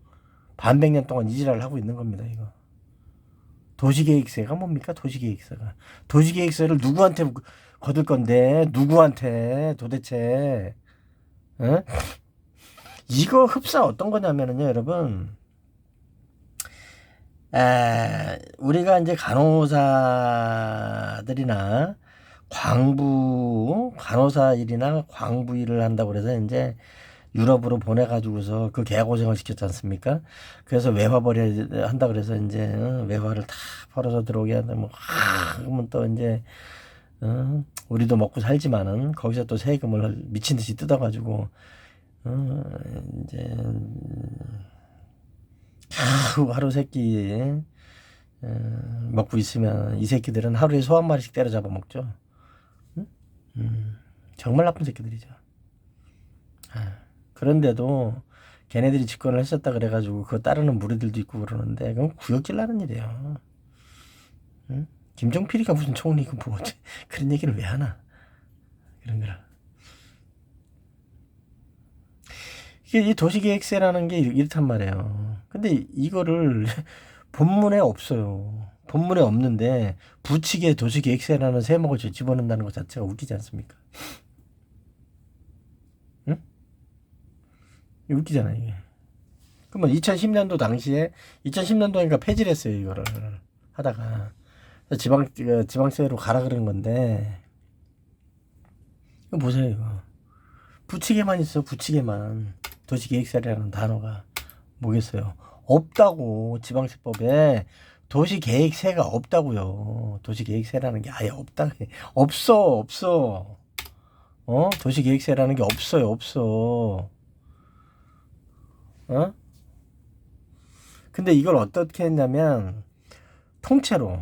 반백년 동안 이지랄을 하고 있는 겁니다. 이거 도시계획세가 뭡니까? 도시계획세를 누구한테 거둘 건데 누구한테 도대체 에? 이거 흡사 어떤 거냐면은요 여러분, 우리가 이제 간호사들이나 간호사 일이나 광부 일을 한다고 그래서 이제 유럽으로 보내가지고서 그 개고생을 시켰지 않습니까? 그래서 외화벌이 한다 그래서 이제 외화를 다 벌어서 들어오게 한다. 뭐 그러면 또 이제 우리도 먹고 살지만은 거기서 또 세금을 미친 듯이 뜯어가지고 이제 하루 새끼 먹고 있으면 이 새끼들은 하루에 소 한 마리씩 때려잡아 먹죠. 정말 나쁜 새끼들이죠. 그런데도 걔네들이 집권을 했었다 그래가지고 그거 따르는 무리들도 있고 그러는데 그건 구역질 나는 일이에요. 김종필이가 무슨 총리고 뭐 그런 얘기를 왜 하나. 그런 거라. 이게 이 도시계획세라는 게 이렇단 말이에요. 근데 이거를 본문에 없어요. 본문에 없는데 부칙에 도시계획세라는 세목을 집어넣는다는 것 자체가 웃기지 않습니까? 응? 웃기잖아 이게. 그러면 2010년도 당시에 2010년도니까 폐지를 했어요. 이거를 하다가 지방세로 가라 그런 건데 이거 보세요. 이거 부칙에만 있어. 부칙에만 도시계획세라는 단어가 뭐겠어요? 없다고. 지방세법에 도시계획세가 없다고요. 도시계획세라는 게 아예 없다. 없어. 도시계획세라는 게 없어요. 없어. 근데 이걸 어떻게 했냐면 통째로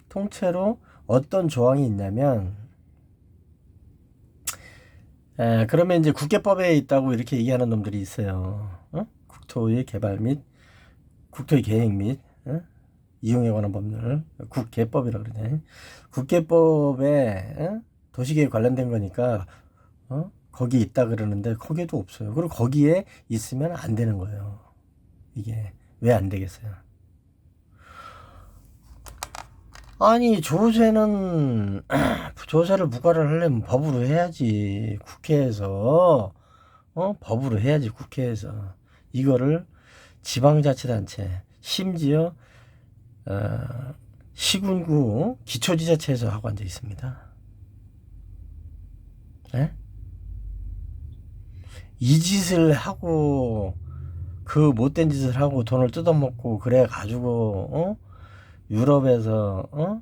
통째로 어떤 조항이 있냐면 그러면 이제 국계법에 있다고 이렇게 얘기하는 놈들이 있어요. 국토의 개발 및 국토의 계획 및 이용에 관한 법률 국계법이라 그러네. 국계법에 도시계획 관련된 거니까 거기 있다 그러는데 거기에도 없어요. 그리고 거기에 있으면 안 되는 거예요. 이게 왜 안 되겠어요? 아니 조세는 조세를 부과를 하려면 법으로 해야지. 국회에서 법으로 해야지. 국회에서 이거를 지방자치단체 심지어 시군구 기초지자체에서 하고 앉아 있습니다. 네? 이 짓을 하고 그 못된 짓을 하고 돈을 뜯어먹고 그래 가지고 유럽에서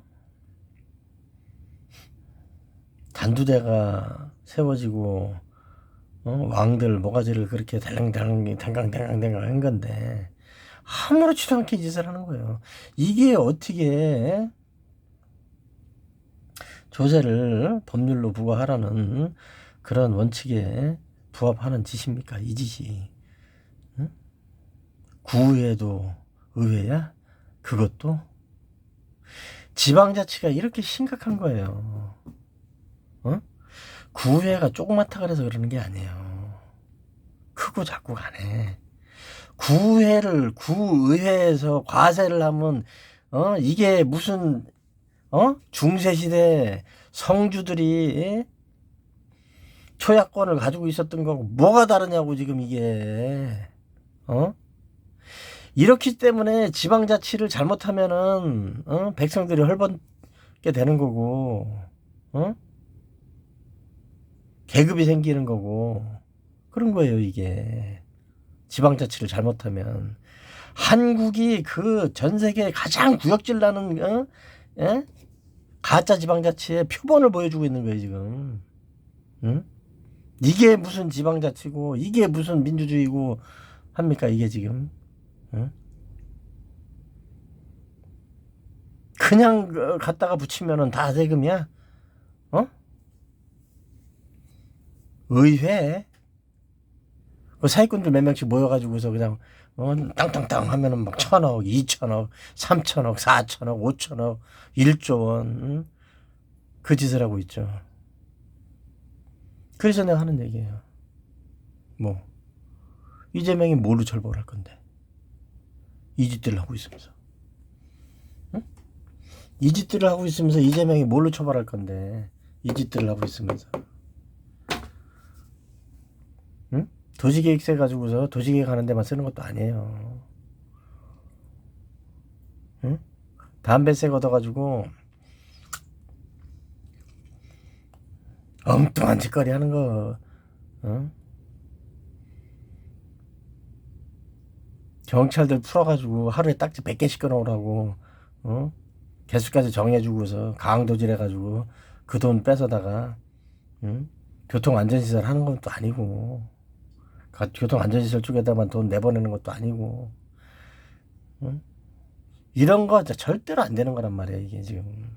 단두대가 세워지고 왕들 모가지를 그렇게 댕강댕강 한 건데 아무렇지도 않게 이 짓을 하는 거예요. 이게 어떻게 조세를 법률로 부과하라는 그런 원칙에 부합하는 짓입니까? 이 짓이. 응? 구의회도 의회야? 그것도? 지방자치가 이렇게 심각한 거예요. 구의회가 조그맣다 그래서 그러는 게 아니에요. 크고 작고 간에 구의회에서 과세를 하면 이게 무슨 중세시대 성주들이 초약권을 가지고 있었던 거고 뭐가 다르냐고 지금 이게 이렇기 때문에 지방자치를 잘못하면은 백성들이 헐벗게 되는 거고 계급이 생기는 거고 그런 거예요. 이게 지방자치를 잘못하면 한국이 그 전 세계 가장 구역질 나는 가짜 지방자치의 표본을 보여주고 있는 거예요 지금. 이게 무슨 지방자치고 이게 무슨 민주주의고 합니까 이게 지금. 그냥 갖다가 붙이면은 다 세금이야. 의회 그 사기꾼들 몇 명씩 모여가지고서 그냥 땅땅땅 하면은 막 1,000억, 2,000억, 3,000억, 4,000억, 5,000억, 1조 원 그 짓을 하고 있죠. 그래서 내가 하는 얘기예요. 뭐 이재명이 뭘로 처벌할 건데 이 짓들을 하고 있으면서 이 짓들을 하고 있으면서 이재명이 뭘로 처벌할 건데 이 짓들을 하고 있으면서 도시계획세 가지고서 도시계획 하는 데만 쓰는 것도 아니에요. 담배세 걷어가지고 엉뚱한 짓거리 하는 거 경찰들 풀어가지고 하루에 딱지 100개씩 끊어오라고 개수까지 정해주고서 강도질 해가지고 그 돈 뺏어다가 교통안전시설 하는 것도 아니고 교통안전시설 쪽에다만 돈 내보내는 것도 아니고 이런 거 절대로 안 되는 거란 말이야 이게 지금.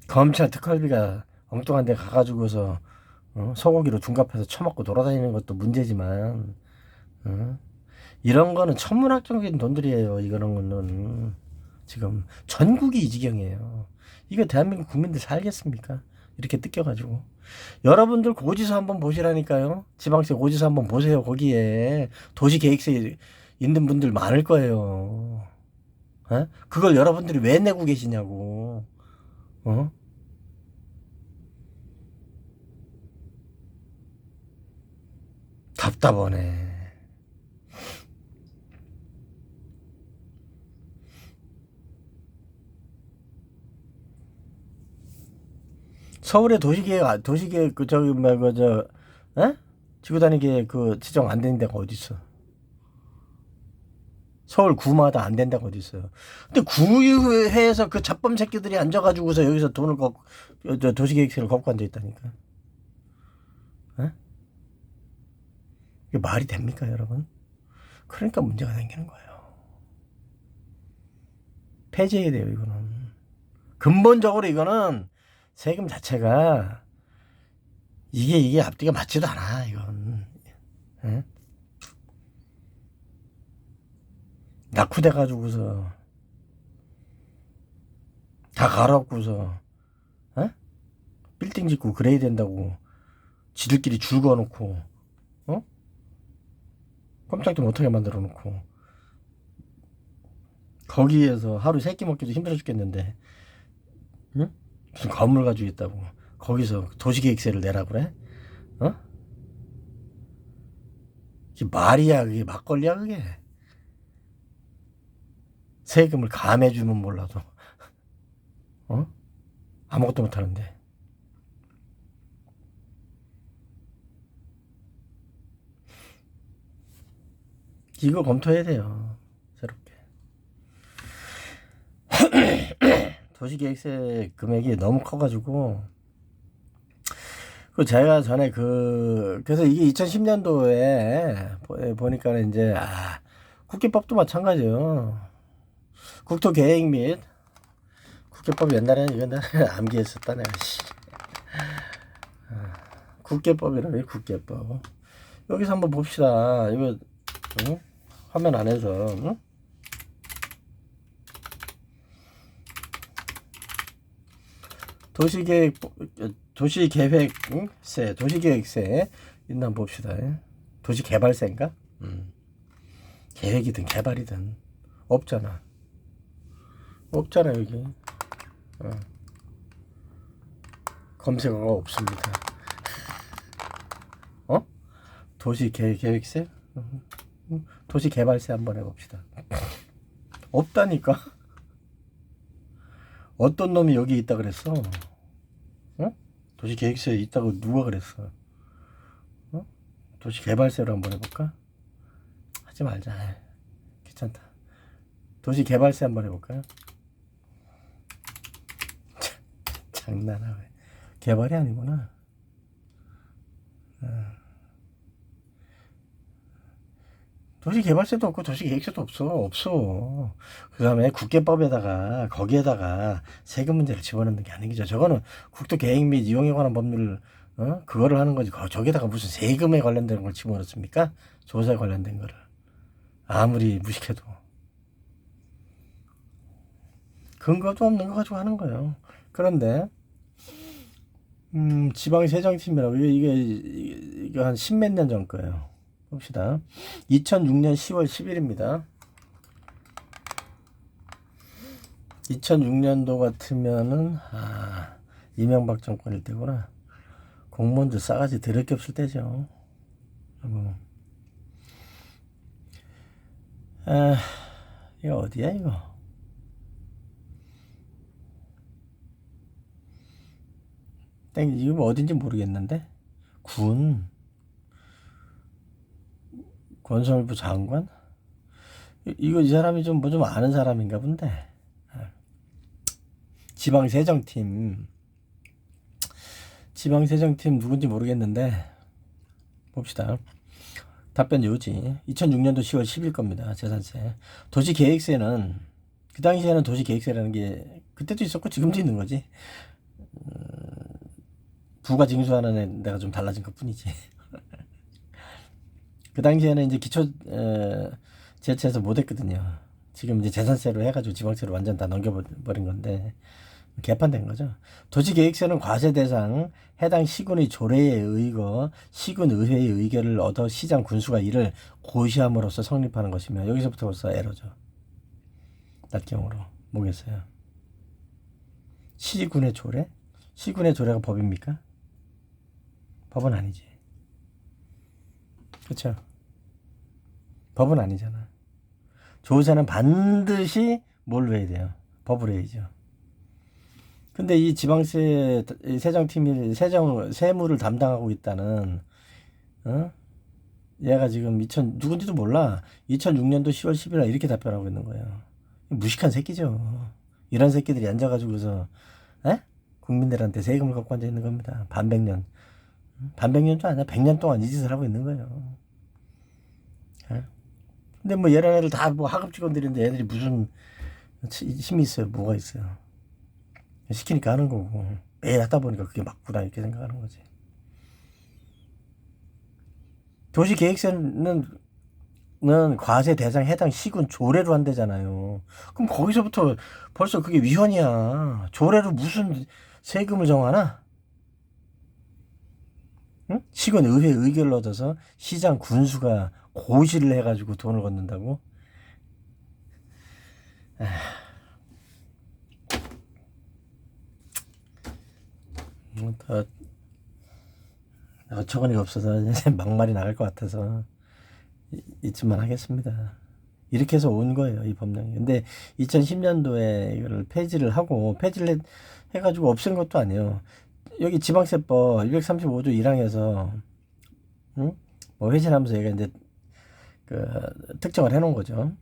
검찰 특활비가 엉뚱한 데 가가지고서 소고기로 둔갑해서 처먹고 돌아다니는 것도 문제지만 이런 거는 천문학적인 돈들이에요. 이런 거는 지금 전국이 이 지경이에요. 이거 대한민국 국민들 살겠습니까? 이렇게 뜯겨가지고 여러분들 고지서 한번 보시라니까요. 지방세 고지서 한번 보세요. 거기에 도시계획세 있는 분들 많을 거예요. 그걸 여러분들이 왜 내고 계시냐고. 답답하네. 서울의 도시계획 그 저기 말고 지구단위 그 지정 안 되는 데가 어디 있어? 서울 구마다 안 된다고 어디 있어요? 근데 구의회에서 그 잡범 새끼들이 앉아가지고서 여기서 돈을 도시계획세를 걷고 앉아 있다니까. 이게 말이 됩니까, 여러분? 그러니까 문제가 생기는 거예요. 폐지해야 돼요, 이거는. 근본적으로 이거는 세금 자체가 이게 앞뒤가 맞지도 않아, 이건. 낙후돼가지고서 다 갈아엎고서 빌딩 짓고 그래야 된다고 지들끼리 줄 그어놓고 꼼짝도 못하게 만들어 놓고 거기에서 하루 세끼 먹기도 힘들어 죽겠는데 무슨 건물 가지고 있다고 거기서 도시계획세를 내라 그래? 이게 말이야 그게 막걸리야 그게. 세금을 감해주면 몰라도 아무것도 못하는데. 이거 검토해야 돼요 새롭게. 도시계획세 금액이 너무 커가지고 그 제가 전에 그래서 이게 2010년도에 보니까는 이제 국기법도 마찬가지예요. 국토계획 및 국계법 옛날에는 암기했었다 내가. 국계법이라며 국계법. 여기서 한번 봅시다. 이거 응? 화면 안에서 응? 도시계획세 있나 한번 봅시다. 도시개발세인가? 계획이든 개발이든 없잖아 여기. 검색어가 없습니다. 도시계획세? 도시개발세 한번 해봅시다. 없다니까. 어떤 놈이 여기 있다 그랬어? 도시계획서에 있다고 누가 그랬어? 도시개발세로 한번 해볼까? 하지 말자. 귀찮다. 도시개발세 한번 해볼까요? 장난하네. 개발이 아니구나. 도시개발세도 없고 도시계획세도 없어. 그 다음에 국계법에다가 거기에다가 세금 문제를 집어넣는 게 아니죠. 저거는 국토계획 및 이용에 관한 법률 그거를 하는 거지. 저기에다가 무슨 세금에 관련된 걸 집어넣습니까? 조사에 관련된 거를 아무리 무식해도 근거도 없는 거 가지고 하는 거예요. 그런데 지방세정팀이라고 이게 한 십몇 년 전 거예요. 봅시다. 2006년 10월 10일입니다. 2006년도 같으면은 이명박 정권일 때구나. 공무원들 싸가지 더럽게 없을 때죠. 이거 어디야 이거? 이거 뭐 어딘지 모르겠는데 건설부 장관? 이거 이 사람이 좀 아는 사람인가 본데. 지방세정팀 누군지 모르겠는데 봅시다. 답변 요지. 2006년도 10월 10일 겁니다. 재산세. 도시계획세는 그 당시에는 도시계획세라는 게 그때도 있었고 지금도 있는 거지. 부가 징수하는 데가 좀 달라진 것 뿐이지. 그 당시에는 이제 기초 제치해서 못했거든요. 지금 이제 재산세로 해가지고 지방세로 완전 다 넘겨버린 건데 개판된 거죠. 도시계획세는 과세 대상 해당 시군의 조례에 의거 시군 의회의 의결을 얻어 시장 군수가 이를 고시함으로써 성립하는 것이며 여기서부터 벌써 에러죠. 낮경으로 뭐겠어요? 시군의 조례? 시군의 조례가 법입니까? 법은 아니지. 그렇죠? 법은 아니잖아. 조세는 반드시 뭘로 해야 돼요? 법으로 해야죠. 근데 이 지방세 세정팀이 세무를 담당하고 있다는 얘가 지금 누군지도 몰라. 2006년도 10월 10일 이렇게 답변하고 있는 거예요. 무식한 새끼죠. 이런 새끼들이 앉아가지고서 국민들한테 세금을 갖고 앉아 있는 겁니다. 반백년도 아니야. 100년 동안 이 짓을 하고 있는 거예요. 근데 뭐 이런 애들 다 뭐 하급 직원들인데 애들이 무슨 힘이 있어요? 뭐가 있어요? 시키니까 하는 거고 매일 하다 보니까 그게 맞구나 이렇게 생각하는 거지. 도시계획세는 과세 대상 해당 시군 조례로 한대잖아요. 그럼 거기서부터 벌써 그게 위헌이야. 조례로 무슨 세금을 정하나? 응? 시군 의회 의결을 얻어서 시장 군수가 고시를 해가지고 돈을 걷는다고? 더 어처구니가 없어서 막말이 나갈 것 같아서 이쯤만 하겠습니다. 이렇게 해서 온 거예요, 이 법령이. 근데 2010년도에 이걸 폐지를 해가지고 없앤 것도 아니에요. 여기 지방세법 235조 1항에서 뭐 회신하면서 얘가 이제 그 특정을 해놓은 거죠.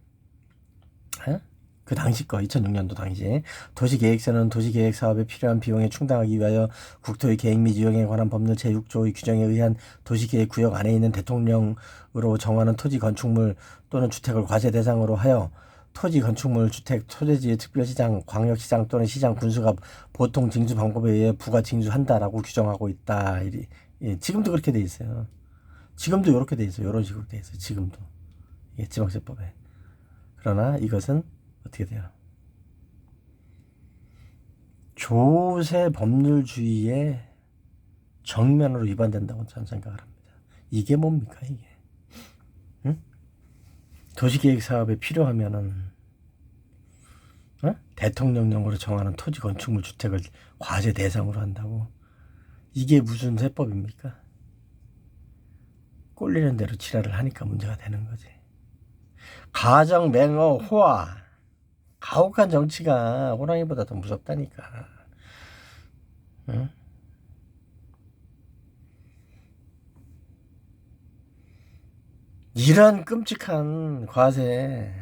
그 당시 거 2006년도 당시 도시계획서는 도시계획 사업에 필요한 비용에 충당하기 위하여 국토의 계획 및 이용에 관한 법률 제6조의 규정에 의한 도시계획 구역 안에 있는 대통령으로 정하는 토지 건축물 또는 주택을 과세 대상으로 하여 토지 건축물 주택 소재지의 특별시장 광역시장 또는 시장 군수가 보통 징수 방법에 의해 부가 징수한다라고 규정하고 있다. 예, 지금도 그렇게 돼 있어요. 지금도 이렇게 돼 있어요. 이런 식으로 돼 있어요. 지금도 예, 지방세법에. 그러나 이것은 어떻게 돼요? 조세 법률주의에 정면으로 위반된다고 저는 생각을 합니다. 이게 뭡니까 이게? 응? 도시계획 사업에 필요하면은 대통령령으로 정하는 토지 건축물 주택을 과세 대상으로 한다고? 이게 무슨 세법입니까? 꼴리는 대로 지랄을 하니까 문제가 되는 거지. 가정, 맹어, 호화. 가혹한 정치가 호랑이보다 더 무섭다니까. 응? 이런 끔찍한 과세.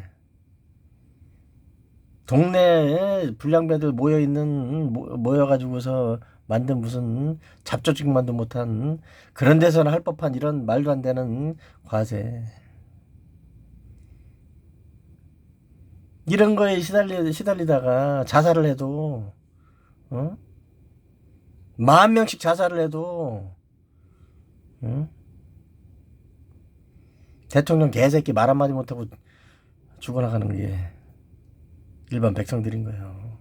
동네에 불량배들 모여가지고서 만든 무슨 잡조직만도 못한 그런 데서는 할 법한 이런 말도 안 되는 과세. 이런 거에 시달리다가 자살을 해도, 10,000명씩 자살을 해도, 대통령 개새끼 말 한마디 못하고 죽어나가는 게 일반 백성들인 거예요.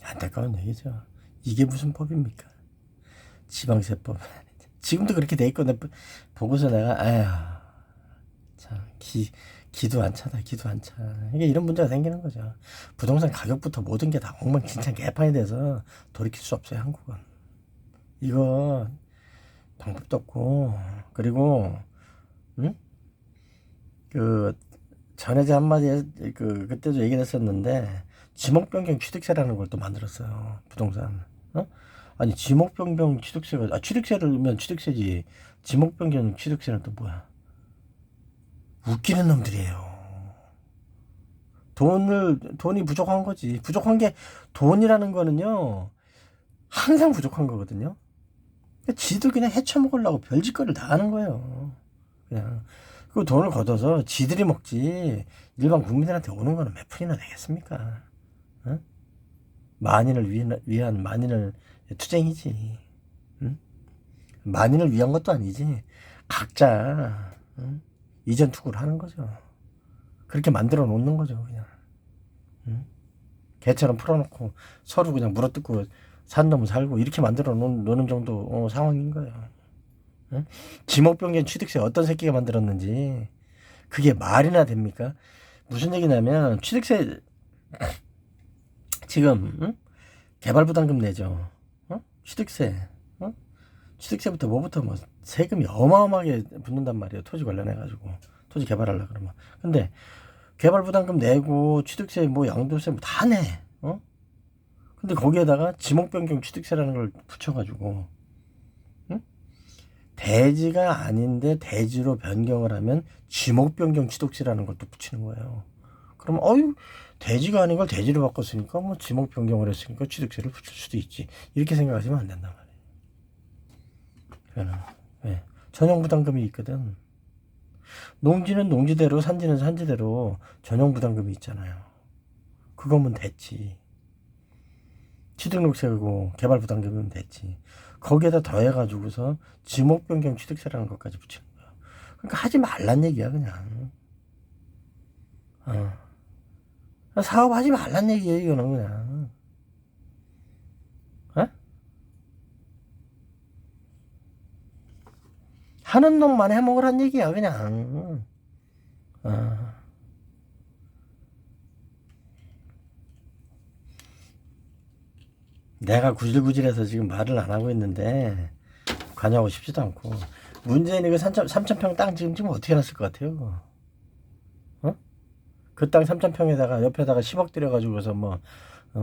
안타까운 얘기죠. 이게 무슨 법입니까? 지방세법. 지금도 그렇게 돼 있고, 보고서 내가, 아휴, 참, 기도 안 차다, 기도 안 차. 이게 이런 문제가 생기는 거죠. 부동산 가격부터 모든 게 다 엉망진창 개판이 돼서 돌이킬 수 없어요, 한국은. 이거, 방법도 없고, 그리고, 전에 한마디, 그때도 얘기를 했었는데, 지목변경 취득세라는 걸 또 만들었어요. 부동산. 아니, 지목변경 취득세가, 취득세를 넣으면 취득세지. 지목변경 취득세는 또 뭐야? 웃기는 놈들이에요. 돈이 부족한 거지. 부족한 게, 돈이라는 거는요, 항상 부족한 거거든요. 지도 그냥 헤쳐먹으려고 별짓거리를 다 하는 거예요. 그냥. 그 돈을 걷어서 지들이 먹지, 일반 국민들한테 오는 거는 몇 푼이나 되겠습니까? 만인을 위한 만인을 투쟁이지. 만인을 위한 것도 아니지. 각자 이전 투구를 하는 거죠. 그렇게 만들어 놓는 거죠, 그냥. 개처럼 풀어놓고 서로 그냥 물어뜯고 산 놈은 살고 이렇게 만들어 놓는 정도 상황인 거예요. 지목변경 취득세 어떤 새끼가 만들었는지 그게 말이나 됩니까? 무슨 얘기냐면 취득세 지금 개발부담금 내죠. 취득세, 취득세부터 뭐부터 뭐 세금이 어마어마하게 붙는단 말이에요. 토지 관련해가지고 토지 개발하려 그러면. 근데 개발부담금 내고 취득세 뭐 양도세 뭐 다 내. 근데 거기에다가 지목변경 취득세라는 걸 붙여가지고 대지가 아닌데 대지로 변경을 하면 지목변경 취득세라는 걸 또 붙이는 거예요. 그러면 대지가 아닌 걸 대지로 바꿨으니까 뭐 지목 변경을 했으니까 취득세를 붙일 수도 있지. 이렇게 생각하시면 안 된단 말이에요. 네. 전용 부담금이 있거든. 농지는 농지대로 산지는 산지대로 전용 부담금이 있잖아요. 그거면 됐지. 취득록세고 개발 부담금이면 됐지. 거기에다 더해가지고서 지목 변경 취득세라는 것까지 붙이는 거야. 그러니까 하지 말란 얘기야 그냥. 사업하지 말란 얘기예요, 이거는 그냥. 하는 놈만 해먹으란 얘기야, 그냥. 내가 구질구질해서 지금 말을 안 하고 있는데, 관여하고 싶지도 않고. 문재인이 그 3,000평 땅 지금 어떻게 놨을 것 같아요? 그 땅 3,000평에다가 옆에다가 10억 들여가지고서 뭐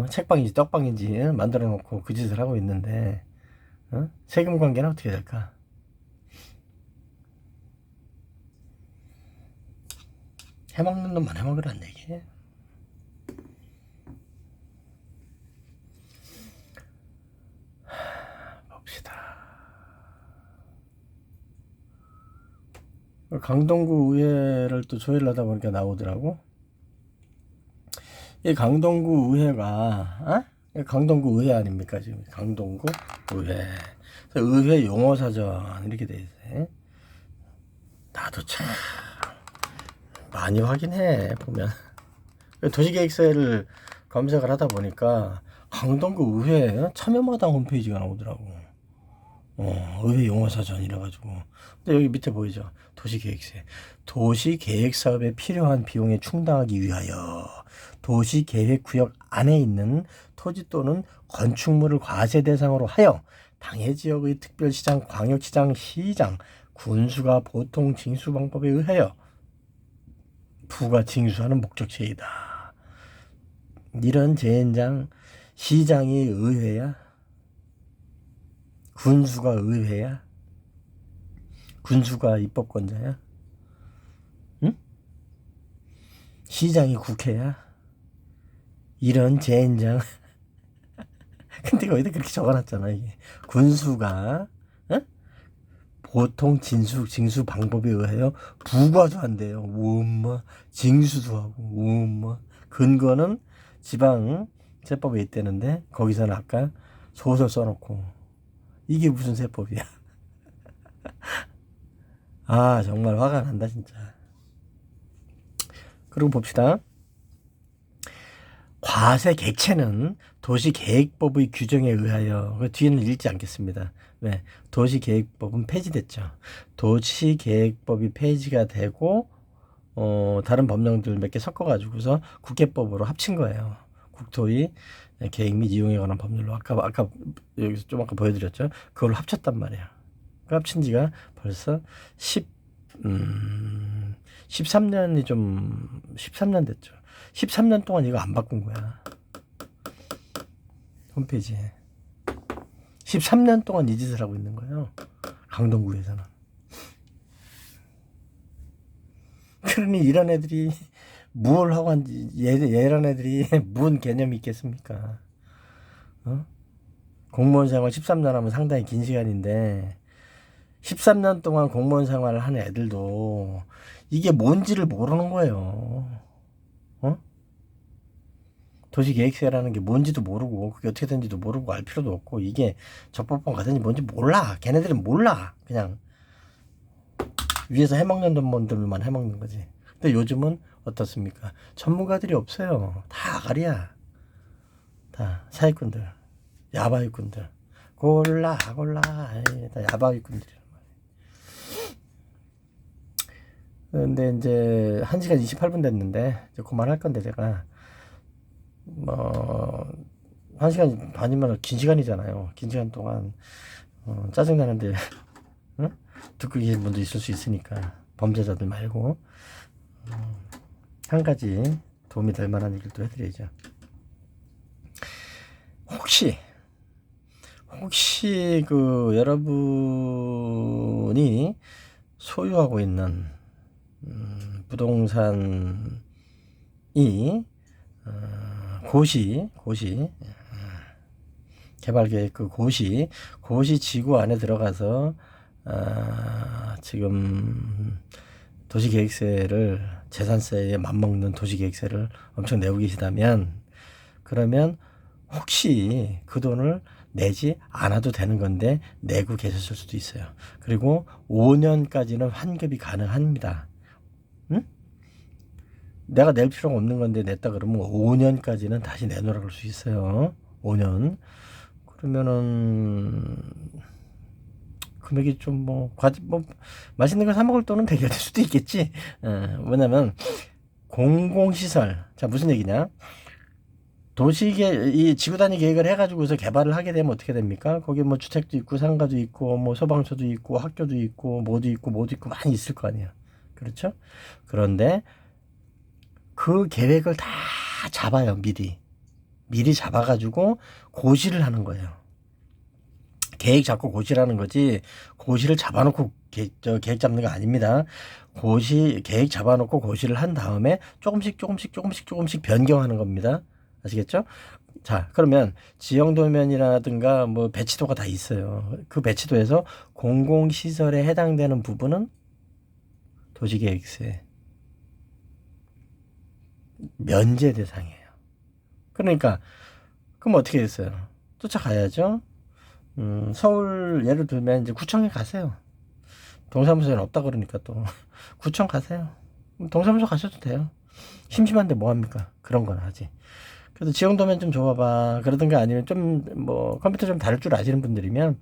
책방인지 떡방인지 만들어 놓고 그 짓을 하고 있는데 세금 관계는 어떻게 될까? 해먹는 놈만 해먹으란 얘기. 봅시다. 강동구 의회를 또 조회를 하다 보니까 나오더라고. 이 강동구 의회가 강동구 의회 아닙니까 지금? 강동구 의회. 의회 용어사전 이렇게 돼 있어요. 나도 참 많이 확인해 보면 도시계획서를 검색을 하다 보니까 강동구 의회 참여마당 홈페이지가 나오더라고. 의회 용어사전 이래가지고. 근데 여기 밑에 보이죠? 도시계획세. 도시계획사업에 필요한 비용에 충당하기 위하여 도시계획구역 안에 있는 토지 또는 건축물을 과세 대상으로 하여 당해 지역의 특별시장, 광역시장, 시장, 군수가 보통 징수 방법에 의하여 부가 징수하는 목적제이다. 이런 재현장 시장이 의회야? 군수가 의회야? 군수가 입법권자야? 응? 시장이 국회야? 이런 재현장. 근데 어디다 그렇게 적어놨잖아 이게. 군수가 보통 징수 방법에 의하여 부과도 한대요. 엄마 징수도 하고 엄마 근거는 지방세법에 있다는데 거기서는 아까 소설 써놓고 이게 무슨 세법이야. 아 정말 화가 난다 진짜. 그리고 봅시다. 과세 객체는 도시계획법의 규정에 의하여, 그 뒤에는 읽지 않겠습니다. 왜? 도시계획법은 폐지됐죠. 도시계획법이 폐지가 되고 다른 법령들 몇 개 섞어가지고서 국회법으로 합친 거예요. 국토의 계획 및 이용에 관한 법률로 아까 여기서 좀 아까 보여드렸죠. 그걸 합쳤단 말이에요. 그 합친 지가 벌써 13년이 좀 13년 됐죠. 13년 동안 이거 안 바꾼 거야. 홈페이지에 13년 동안 이 짓을 하고 있는 거예요. 강동구에서는. 그러니 이런 애들이 뭘 하고 한지 얘런 애들이 뭔 개념이 있겠습니까? 공무원 생활 13년 하면 상당히 긴 시간인데 13년 동안 공무원 생활을 한 애들도 이게 뭔지를 모르는 거예요. 도시계획세라는 게 뭔지도 모르고 그게 어떻게 되는지도 모르고 알 필요도 없고 이게 적법법 가든지 뭔지 몰라. 걔네들은 몰라. 그냥 위에서 해먹는 놈들만 해먹는 거지. 근데 요즘은 어떻습니까? 전문가들이 없어요. 다 아가리야. 다 사기꾼들, 야바위꾼들. 골라 다 야바위꾼들이란 말이야. 근데 이제 1시간 28분 됐는데 이제 그만할 건데 제가 1시간 반이면 긴 시간이잖아요. 긴 시간 동안 짜증나는데 듣고 계신 분도 있을 수 있으니까 범죄자들 말고 한 가지 도움이 될 만한 얘기를 또 해드려야죠. 혹시 그 여러분이 소유하고 있는 부동산이 고시 개발계획 그 고시 지구 안에 들어가서 지금 도시계획세를 재산세에 맞먹는 도시계획세를 엄청 내고 계시다면 그러면 혹시 그 돈을 내지 않아도 되는 건데 내고 계셨을 수도 있어요. 그리고 5년까지는 환급이 가능합니다. 응? 내가 낼 필요가 없는 건데 냈다 그러면 5년까지는 다시 내놓으라 그럴 수 있어요. 5년. 그러면은 금액이 좀 맛있는 거 사 먹을 돈은 되게 될 수도 있겠지. 뭐냐면 공공시설. 자 무슨 얘기냐? 이 지구 단위 계획을 해가지고서 개발을 하게 되면 어떻게 됩니까? 거기 뭐 주택도 있고 상가도 있고 뭐 소방서도 있고 학교도 있고 뭐도 있고 많이 있을 거 아니야. 그렇죠? 그런데 그 계획을 다 잡아요. 미리 미리 잡아가지고 고시를 하는 거예요. 계획 잡고 고시라는 거지 고시를 잡아놓고 계획 잡는 거 아닙니다. 계획 잡아놓고 고시를 한 다음에 조금씩 변경하는 겁니다. 아시겠죠? 자, 그러면 지형도면이라든가 뭐 배치도가 다 있어요. 그 배치도에서 공공시설에 해당되는 부분은 도시계획서에 면제 대상이에요. 그러니까 그럼 어떻게 됐어요? 쫓아가야죠. 서울 예를 들면 이제 구청에 가세요. 동사무소에는 없다 그러니까 또 구청 가세요. 동사무소 가셔도 돼요. 심심한데 뭐 합니까? 그런 건 하지. 그래서 지형도면 좀 줘봐봐. 그러든가 아니면 좀 뭐 컴퓨터 좀 다룰 줄 아시는 분들이면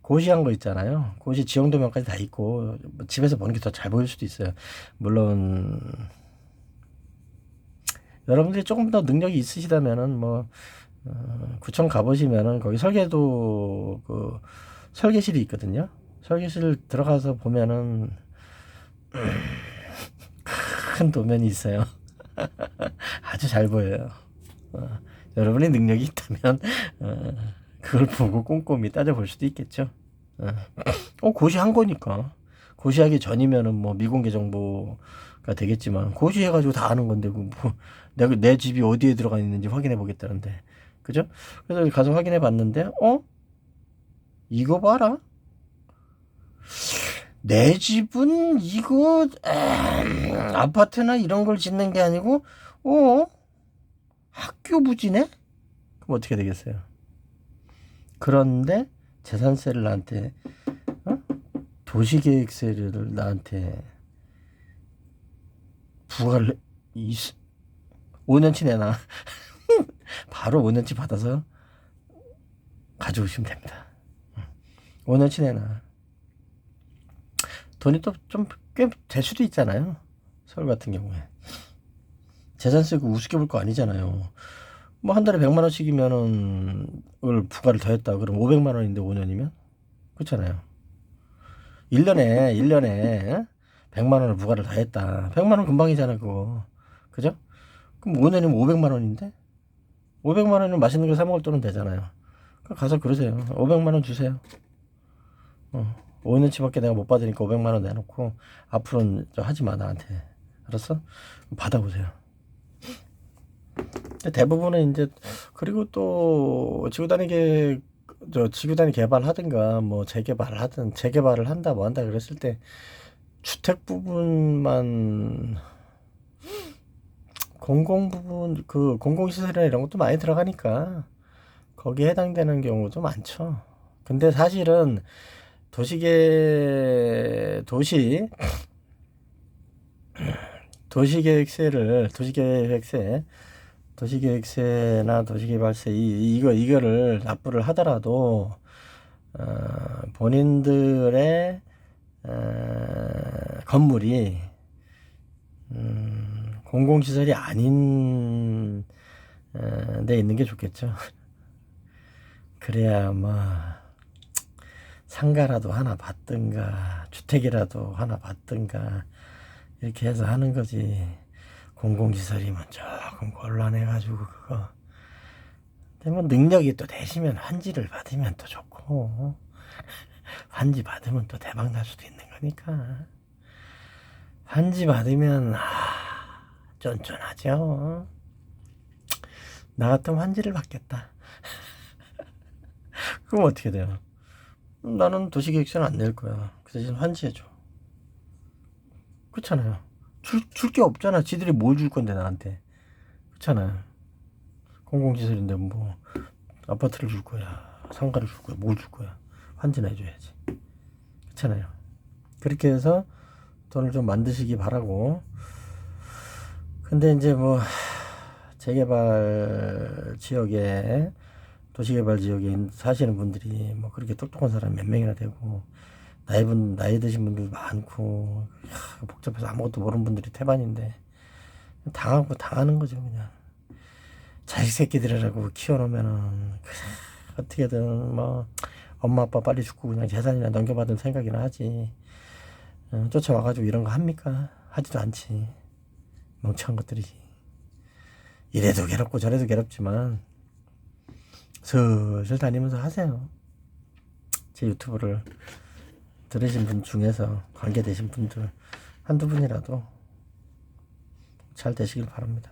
고시한 거 있잖아요. 고시 지형도면까지 다 있고 뭐 집에서 보는 게 더 잘 보일 수도 있어요. 물론 여러분들이 조금 더 능력이 있으시다면은 뭐 구청 가보시면은 거기 설계도 그 설계실이 있거든요. 설계실 들어가서 보면은 큰 도면이 있어요. 아주 잘 보여요. 여러분의 능력이 있다면 그걸 보고 꼼꼼히 따져볼 수도 있겠죠. 고시한 거니까. 고시하기 전이면은 뭐 미공개 정보가 되겠지만 고시해가지고 다 아는 건데 뭐 내가 내 집이 어디에 들어가 있는지 확인해 보겠다는데, 그죠? 그래서 가서 확인해 봤는데 이거 봐라. 내 집은 이거 아파트나 이런 걸 짓는 게 아니고 학교 부지네? 그럼 어떻게 되겠어요? 그런데 재산세를 나한테 도시계획세를 나한테 부과를 5년치 내놔. 바로 5년치 받아서 가져오시면 됩니다. 5년치 내놔. 돈이 또 좀 꽤 될 수도 있잖아요. 서울 같은 경우에. 재산세 그 우습게 볼 거 아니잖아요. 뭐 한 달에 100만 원씩이면은 을 부과를 더했다. 그럼 500만 원인데 5년이면? 그렇잖아요. 1년에 100만 원을 부과를 더했다. 100만 원 금방이잖아, 그거. 그죠? 그럼 5년이면 500만 원인데? 500만 원이면 맛있는 거 사 먹을 돈은 되잖아요. 가서 그러세요. 500만 원 주세요. 5년치밖에 내가 못 받으니까 500만 원 내놓고 앞으로는 하지 마, 나한테. 알았어? 받아보세요. 대부분은 이제 그리고 또 지구단위 개발하든가 뭐 재개발을 한다 뭐 한다 그랬을 때 주택 부분만 공공 부분 그 공공시설이나 이런 것도 많이 들어가니까 거기에 해당되는 경우도 많죠. 근데 사실은 도시계획세나 도시개발세 이거를 납부를 하더라도 본인들의 건물이 공공시설이 아닌 데 있는 게 좋겠죠. 그래야 뭐 상가라도 하나 받든가 주택이라도 하나 받든가 이렇게 해서 하는 거지. 공공시설이면 조금 곤란해가지고 그거. 근데 뭐 능력이 또 되시면 환지를 받으면 또 좋고 환지 받으면 또 대박 날 수도 있는 거니까. 환지 받으면 쫀쫀하죠. 나 같으면 환지를 받겠다. 그럼 어떻게 돼요? 나는 도시계획서는 안 낼 거야. 그 대신 환지해줘. 그렇잖아요. 줄 게 없잖아. 지들이 뭘 줄 건데 나한테. 그렇잖아요. 공공시설인데 뭐 아파트를 줄 거야, 상가를 줄 거야, 뭘 줄 거야. 환지나 해줘야지. 그렇잖아요. 그렇게 해서 돈을 좀 만드시기 바라고. 근데 이제 뭐 재개발 지역에 도시개발 지역에 사시는 분들이 뭐 그렇게 똑똑한 사람이 몇 명이나 되고 나이 드신 분들 많고 복잡해서 아무것도 모르는 분들이 태반인데 당하는 거죠. 그냥 자식 새끼들이라고 키워놓으면은 어떻게든 뭐 엄마 아빠 빨리 죽고 그냥 재산이나 넘겨받은 생각이나 하지. 쫓아와가지고 이런 거 합니까? 하지도 않지. 멍청한 것들이지. 이래도 괴롭고 저래도 괴롭지만 슬슬 다니면서 하세요. 제 유튜브를 들으신 분 중에서 관계되신 분들 한두 분이라도 잘 되시길 바랍니다.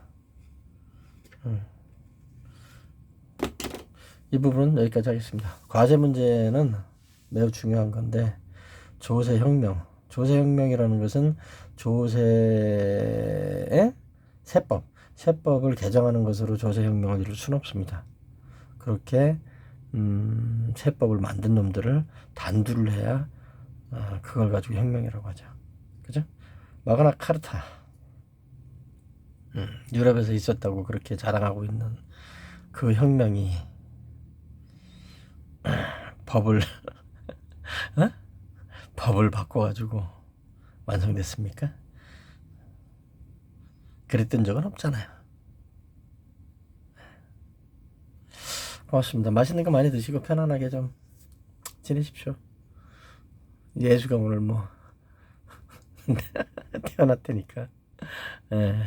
이 부분은 여기까지 하겠습니다. 과제 문제는 매우 중요한 건데, 조세혁명. 조세혁명이라는 것은 조세의 세법을 개정하는 것으로 조세혁명을 이룰 수는 없습니다. 그렇게 세법을 만든 놈들을 단두를 해야 그걸 가지고 혁명이라고 하죠. 그죠? 마그나 카르타, 유럽에서 있었다고 그렇게 자랑하고 있는 그 혁명이 법을 법을 바꿔가지고 완성됐습니까? 그랬던 적은 없잖아요. 고맙습니다. 맛있는 거 많이 드시고 편안하게 좀 지내십시오. 예수가 오늘 뭐 태어났다니까. 예.